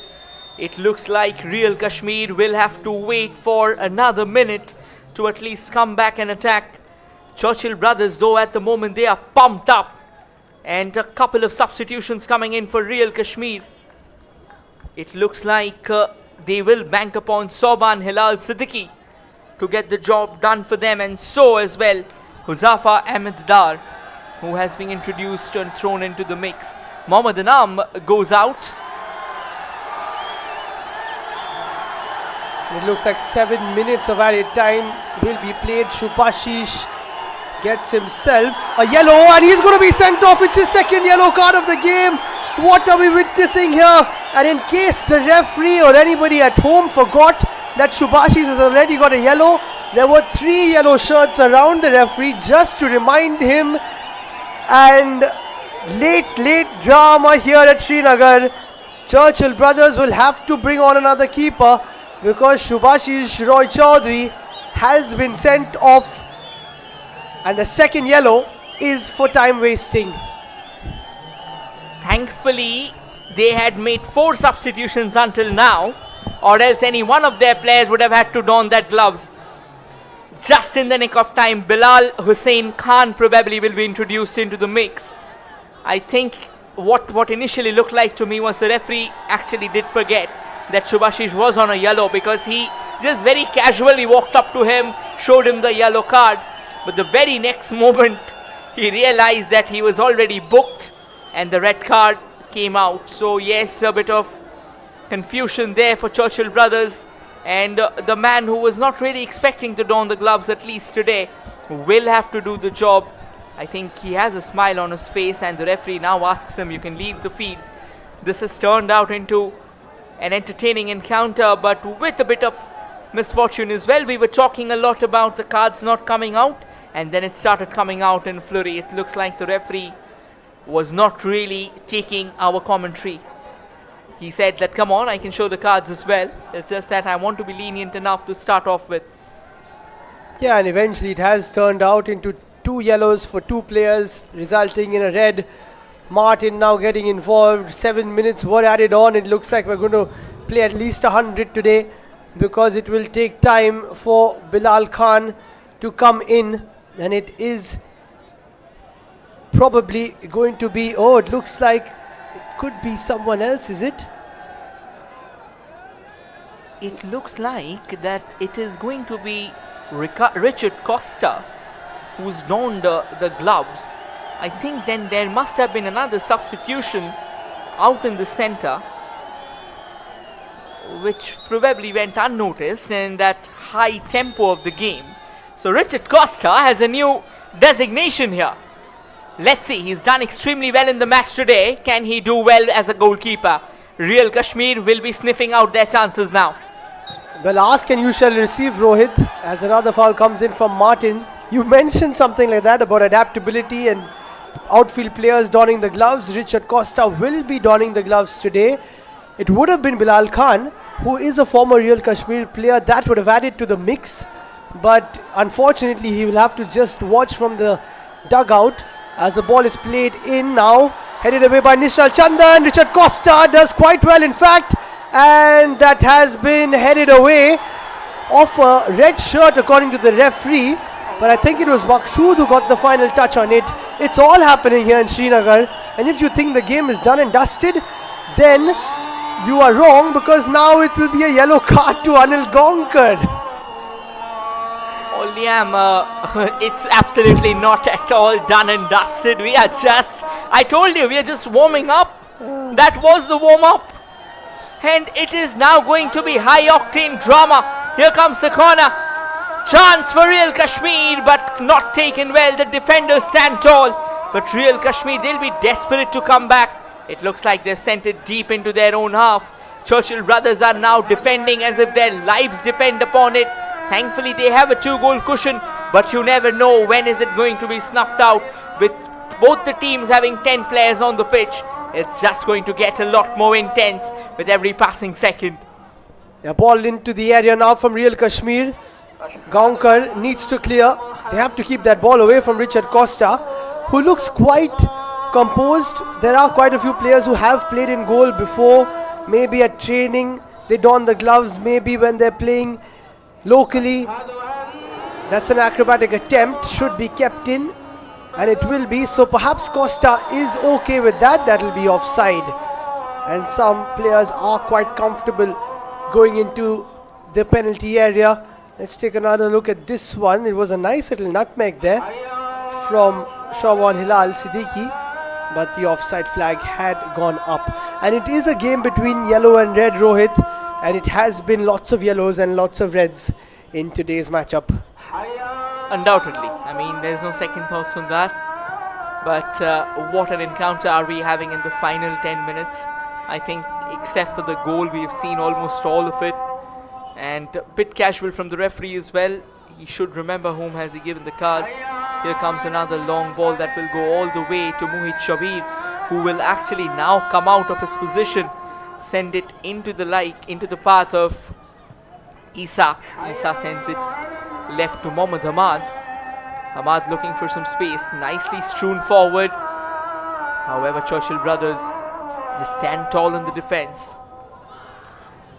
It looks like Real Kashmir will have to wait for another minute to at least come back and attack. Churchill brothers, though, at the moment they are pumped up, and a couple of substitutions coming in for Real Kashmir. It looks like they will bank upon Soban Hilal Siddiqui to get the job done for them, and so as well Huzafa Ahmed Dar, who has been introduced and thrown into the mix. Mohammad Anam goes out. It looks like 7 minutes of added time will be played. Shubhashish gets himself a yellow and he's going to be sent off. It's his second yellow card of the game. What are we witnessing here? And in case the referee or anybody at home forgot that Shubhashish has already got a yellow, there were 3 yellow shirts around the referee just to remind him. And late drama here at Srinagar. Churchill brothers will have to bring on another keeper because Shubhashish Roy Chaudhary has been sent off. And the second yellow is for time wasting. Thankfully, they had made 4 substitutions until now, or else any one of their players would have had to don that gloves. Just in the nick of time, Bilal Hussain Khan probably will be introduced into the mix. I think what initially looked like to me was the referee actually did forget that Shubhashish was on a yellow, because he just very casually walked up to him, showed him the yellow card. But the very next moment, he realized that he was already booked and the red card came out. So yes, a bit of confusion there for Churchill brothers. And the man who was not really expecting to don the gloves, at least today, will have to do the job. I think he has a smile on his face, and the referee now asks him, you can leave the field. This has turned out into an entertaining encounter, but with a bit of misfortune as well. We were talking a lot about the cards not coming out, and then it started coming out in flurry. It looks like the referee was not really taking our commentary. He said that, come on, I can show the cards as well. It's just that I want to be lenient enough to start off with. Yeah, and eventually it has turned out into 2 yellows for 2 players, resulting in a red. Martin now getting involved. 7 minutes were added on. It looks like we're going to play at least 100 today, because it will take time for Bilal Khan to come in, and it is probably going to be, oh, it looks like it could be someone else, is it? It looks like that it is going to be Richard Costa who's donned the gloves. I think then there must have been another substitution out in the center, which probably went unnoticed in that high tempo of the game. So Richard Costa has a new designation here. Let's see, he's done extremely well in the match today. Can he do well as a goalkeeper? Real Kashmir will be sniffing out their chances now. Well, ask and you shall receive, Rohit, as another foul comes in from Martin. You mentioned something like that about adaptability and outfield players donning the gloves. Richard Costa will be donning the gloves today. It would have been Bilal Khan, who is a former Real Kashmir player, that would have added to the mix. But unfortunately, he will have to just watch from the dugout as the ball is played in now. Headed away by Nishal Chandan. Richard Costa does quite well, in fact. And that has been headed away off a red shirt according to the referee. But I think it was Maqsood who got the final touch on it. It's all happening here in Srinagar. And if you think the game is done and dusted, then you are wrong, because now it will be a yellow card to Anil Gaonkar. Oh, Liam, it's absolutely not at all done and dusted. We are just, I told you, we are just warming up. That was the warm-up. And it is now going to be high-octane drama. Here comes the corner. Chance for Real Kashmir, but not taken well. The defenders stand tall. But Real Kashmir, they'll be desperate to come back. It looks like they've sent it deep into their own half. Churchill brothers are now defending as if their lives depend upon it. Thankfully, they have a 2-goal cushion, but you never know when is it going to be snuffed out. With both the teams having 10 players on the pitch, it's just going to get a lot more intense with every passing second. A ball into the area now from Real Kashmir. Gaonkar needs to clear. They have to keep that ball away from Richard Costa, who looks quite composed. There are quite a few players who have played in goal before. Maybe at training, they don the gloves. Maybe when they're playing locally. That's an acrobatic attempt. Should be kept in. And it will be. So perhaps Costa is okay with that. That will be offside. And some players are quite comfortable going into the penalty area. Let's take another look at this one. It was a nice little nutmeg there from Shawan Hilal Siddiqui, but the offside flag had gone up. And it is a game between yellow and red, Rohit, and it has been lots of yellows and lots of reds in today's matchup. Undoubtedly. I mean, there's no second thoughts on that. But what an encounter are we having in the final 10 minutes. I think except for the goal, we've seen almost all of it. And a bit casual from the referee as well. He should remember whom has he given the cards. Here comes another long ball that will go all the way to Mohit Shabir, who will actually now come out of his position, send it into the path of Isa. Isa sends it left to Mohammad Ahmad. Ahmad looking for some space, nicely strewn forward. However, Churchill brothers, they stand tall in the defense.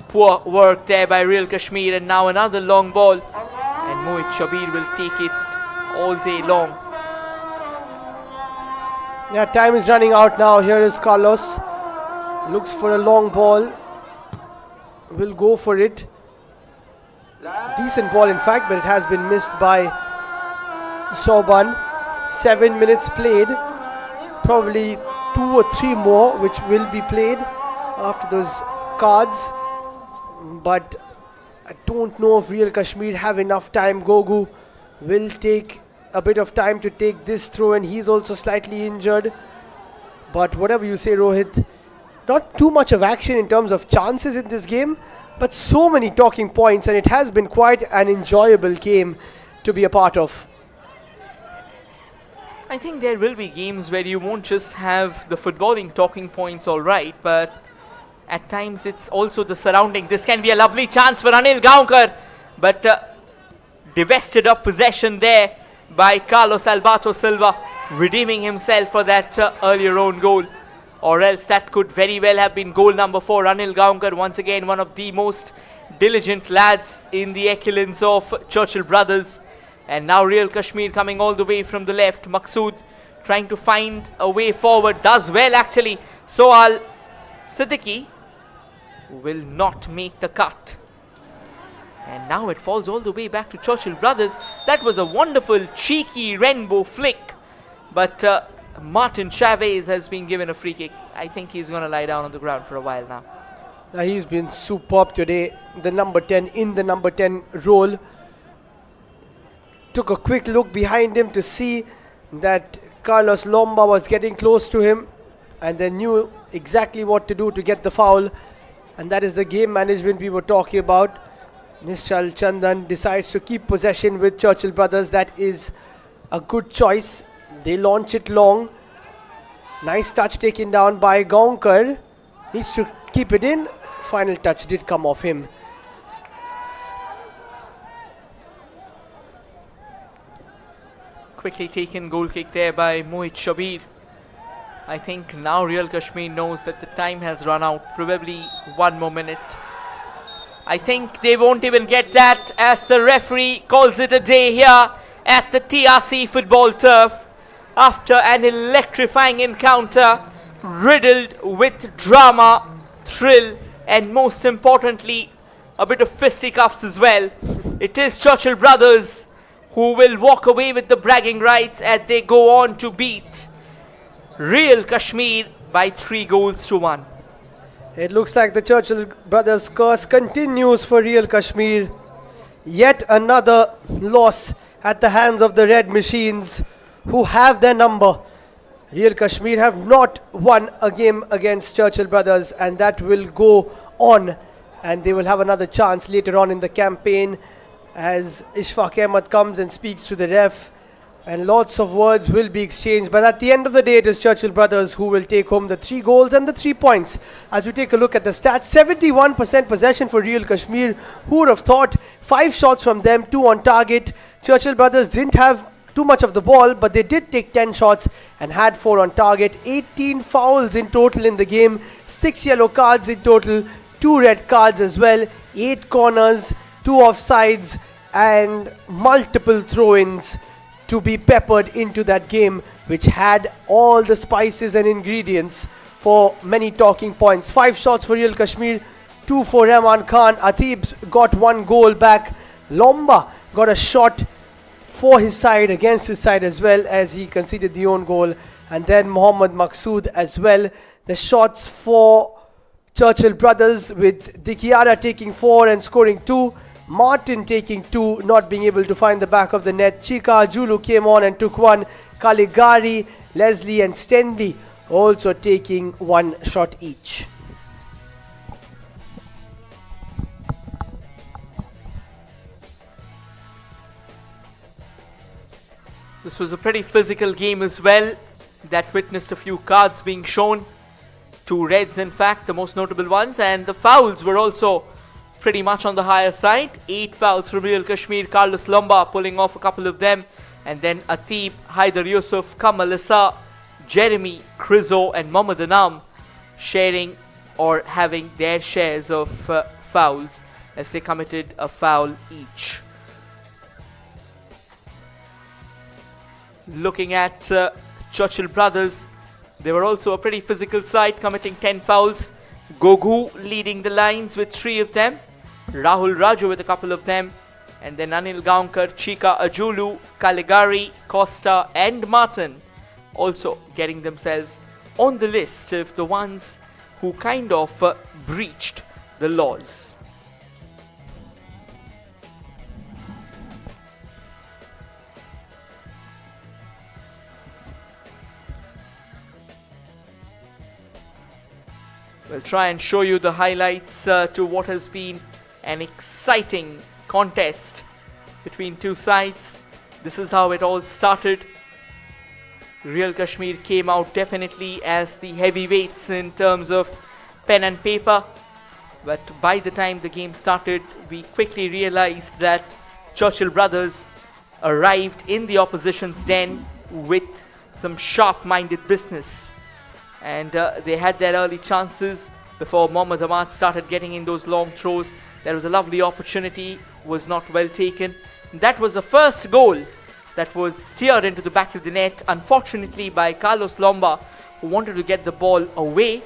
Poor work there by Real Kashmir, and now another long ball, and Mohit Shabir will take it all day long. Yeah, time is running out now. Here is Carlos. Looks for a long ball. Will go for it. Decent ball, in fact, but it has been missed by Soban. 7 minutes played. Probably 2 or 3 more, which will be played after those cards. But I don't know if Real Kashmir have enough time. Gogu will take a bit of time to take this throw, and he's also slightly injured. But whatever you say, Rohit, not too much of action in terms of chances in this game, but so many talking points, and it has been quite an enjoyable game to be a part of. I think there will be games where you won't just have the footballing talking points, all right, but at times it's also the surrounding. This can be a lovely chance for Anil Gaonkar, but divested of possession there by Carlos Alberto Silva, redeeming himself for that earlier own goal. Or else that could very well have been goal number 4. Anil Gaonkar, once again, one of the most diligent lads in the echelons of Churchill brothers. And now Real Kashmir coming all the way from the left. Maqsood trying to find a way forward. Does well, actually. Soal Siddiqui will not make the cut. And now it falls all the way back to Churchill brothers. That was a wonderful, cheeky rainbow flick. But Martin Chavez has been given a free kick. I think he's going to lie down on the ground for a while now. He's been superb today. The number 10 in the number 10 role. Took a quick look behind him to see that Carlos Lomba was getting close to him, and they knew exactly what to do to get the foul, and that is the game management we were talking about. Nishchal Chandan decides to keep possession with Churchill Brothers. That is a good choice. They launch it long. Nice touch taken down by Gaonkar. Needs to keep it in. Final touch did come off him. Quickly taken goal kick there by Mohit Shabir. I think now Real Kashmir knows that the time has run out. Probably 1 more minute. I think they won't even get that as the referee calls it a day here at the TRC football turf after an electrifying encounter riddled with drama, thrill, and most importantly, a bit of fisticuffs as well. It is Churchill Brothers who will walk away with the bragging rights as they go on to beat Real Kashmir by 3-1. It looks like the Churchill Brothers curse continues for Real Kashmir. Yet another loss at the hands of the Red Machines, who have their number. Real Kashmir have not won a game against Churchill Brothers, and that will go on, and they will have another chance later on in the campaign as Ishfaq Ahmed comes and speaks to the ref, and lots of words will be exchanged. But at the end of the day, it is Churchill Brothers who will take home the 3 goals and the 3 points. As we take a look at the stats, 71% possession for Real Kashmir. Who would have thought? 5 shots from them, 2 on target. Churchill Brothers didn't have too much of the ball, but they did take 10 shots and had 4 on target. 18 fouls in total in the game, 6 yellow cards in total, 2 red cards as well, 8 corners, 2 offsides, and multiple throw-ins to be peppered into that game, which had all the spices and ingredients for many talking points. 5 shots for Real Kashmir, 2 for Rahman Khan. Atib got 1 goal back. Lomba got a shot for his side, against his side as well, as he conceded the own goal. And then Mohammad Maqsood as well. The shots for Churchill Brothers, with Dikiara taking 4 and scoring 2. Martin taking 2, not being able to find the back of the net. Chika Julu came on and took 1. Kaligari, Leslie and Stendy also taking 1 shot each. This was a pretty physical game as well that witnessed a few cards being shown. 2 reds, in fact, the most notable ones, and the fouls were also pretty much on the higher side. 8 fouls from Real Kashmir, Carlos Lomba pulling off a couple of them, and then Atib, Haider Yusuf, Kamal Issa, Jeremy, Krizo and Mohammad Anam sharing or having their shares of fouls as they committed a foul each. Looking at Churchill Brothers, they were also a pretty physical side, committing 10 fouls. Gogu leading the lines with 3 of them, Rahul Raju with a couple of them, and then Anil Gaonkar, Chika Ajulu, Kaligari, Costa and Martin also getting themselves on the list of the ones who kind of breached the laws. We'll try and show you the highlights to what has been an exciting contest between 2 sides. This is how it all started. Real Kashmir came out definitely as the heavyweights in terms of pen and paper, but by the time the game started, we quickly realized that Churchill Brothers arrived in the opposition's den with some sharp-minded business, and they had their early chances before Mohammad Ahmad started getting in those long throws. There was a lovely opportunity, was not well taken. That was the first goal that was steered into the back of the net, unfortunately by Carlos Lomba, who wanted to get the ball away,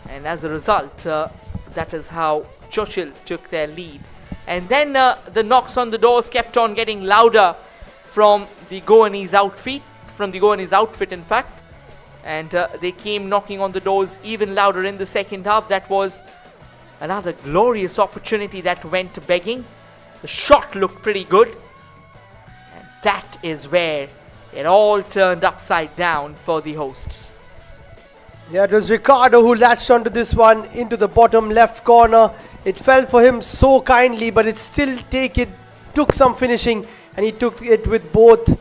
and as a result, that is how Churchill took their lead. And then the knocks on the doors kept on getting louder from the Goanese outfit, in fact. And they came knocking on the doors even louder in the second half. That was another glorious opportunity that went begging. The shot looked pretty good. And that is where it all turned upside down for the hosts. Yeah, it was Ricardo who latched onto this one into the bottom left corner. It fell for him so kindly, but it still took some finishing, and he took it with both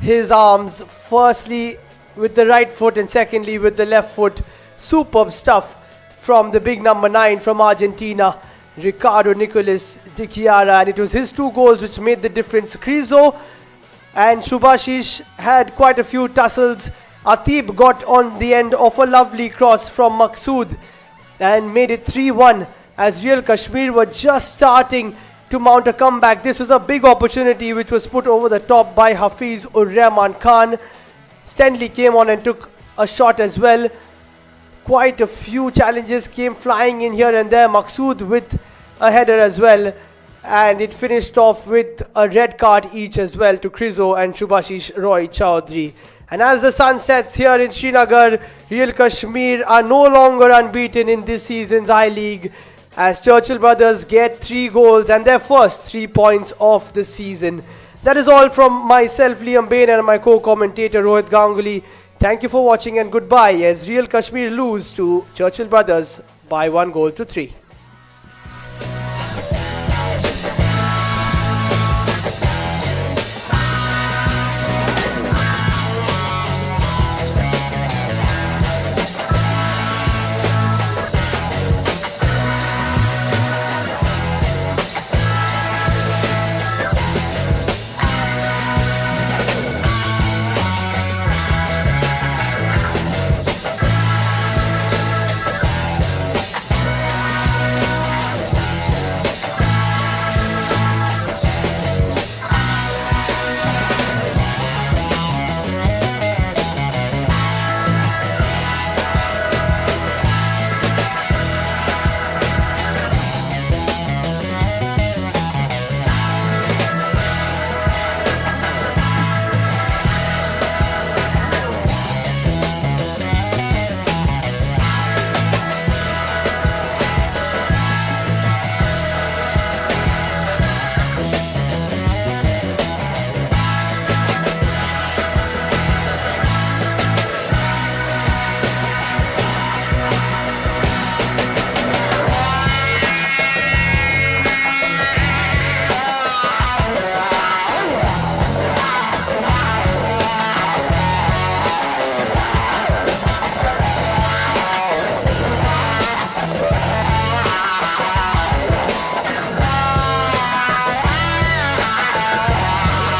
his arms. Firstly with the right foot and secondly with the left foot. Superb stuff from the big number 9 from Argentina, Ricardo Nicolas de Chiara, and it was his 2 goals which made the difference. Krizo and Shubhashish had quite a few tussles. Atib got on the end of a lovely cross from Maqsood and made it 3-1 as Real Kashmir were just starting to mount a comeback. This was a big opportunity which was put over the top by Hafiz ur Rahman Khan. Stanley came on and took a shot as well. Quite a few challenges came flying in here and there. Maqsood with a header as well, and it finished off with a red card each as well to Krizo and Shubhashish Roy Chowdhury. And as the sun sets here in Srinagar, Real Kashmir are no longer unbeaten in this season's I-League as Churchill brothers get 3 goals and their first 3 points of the season. That is all from myself, Liam Bain, and my co-commentator Rohit Ganguly. Thank you for watching and goodbye as Real Kashmir lose to Churchill brothers by 1 goal to 3.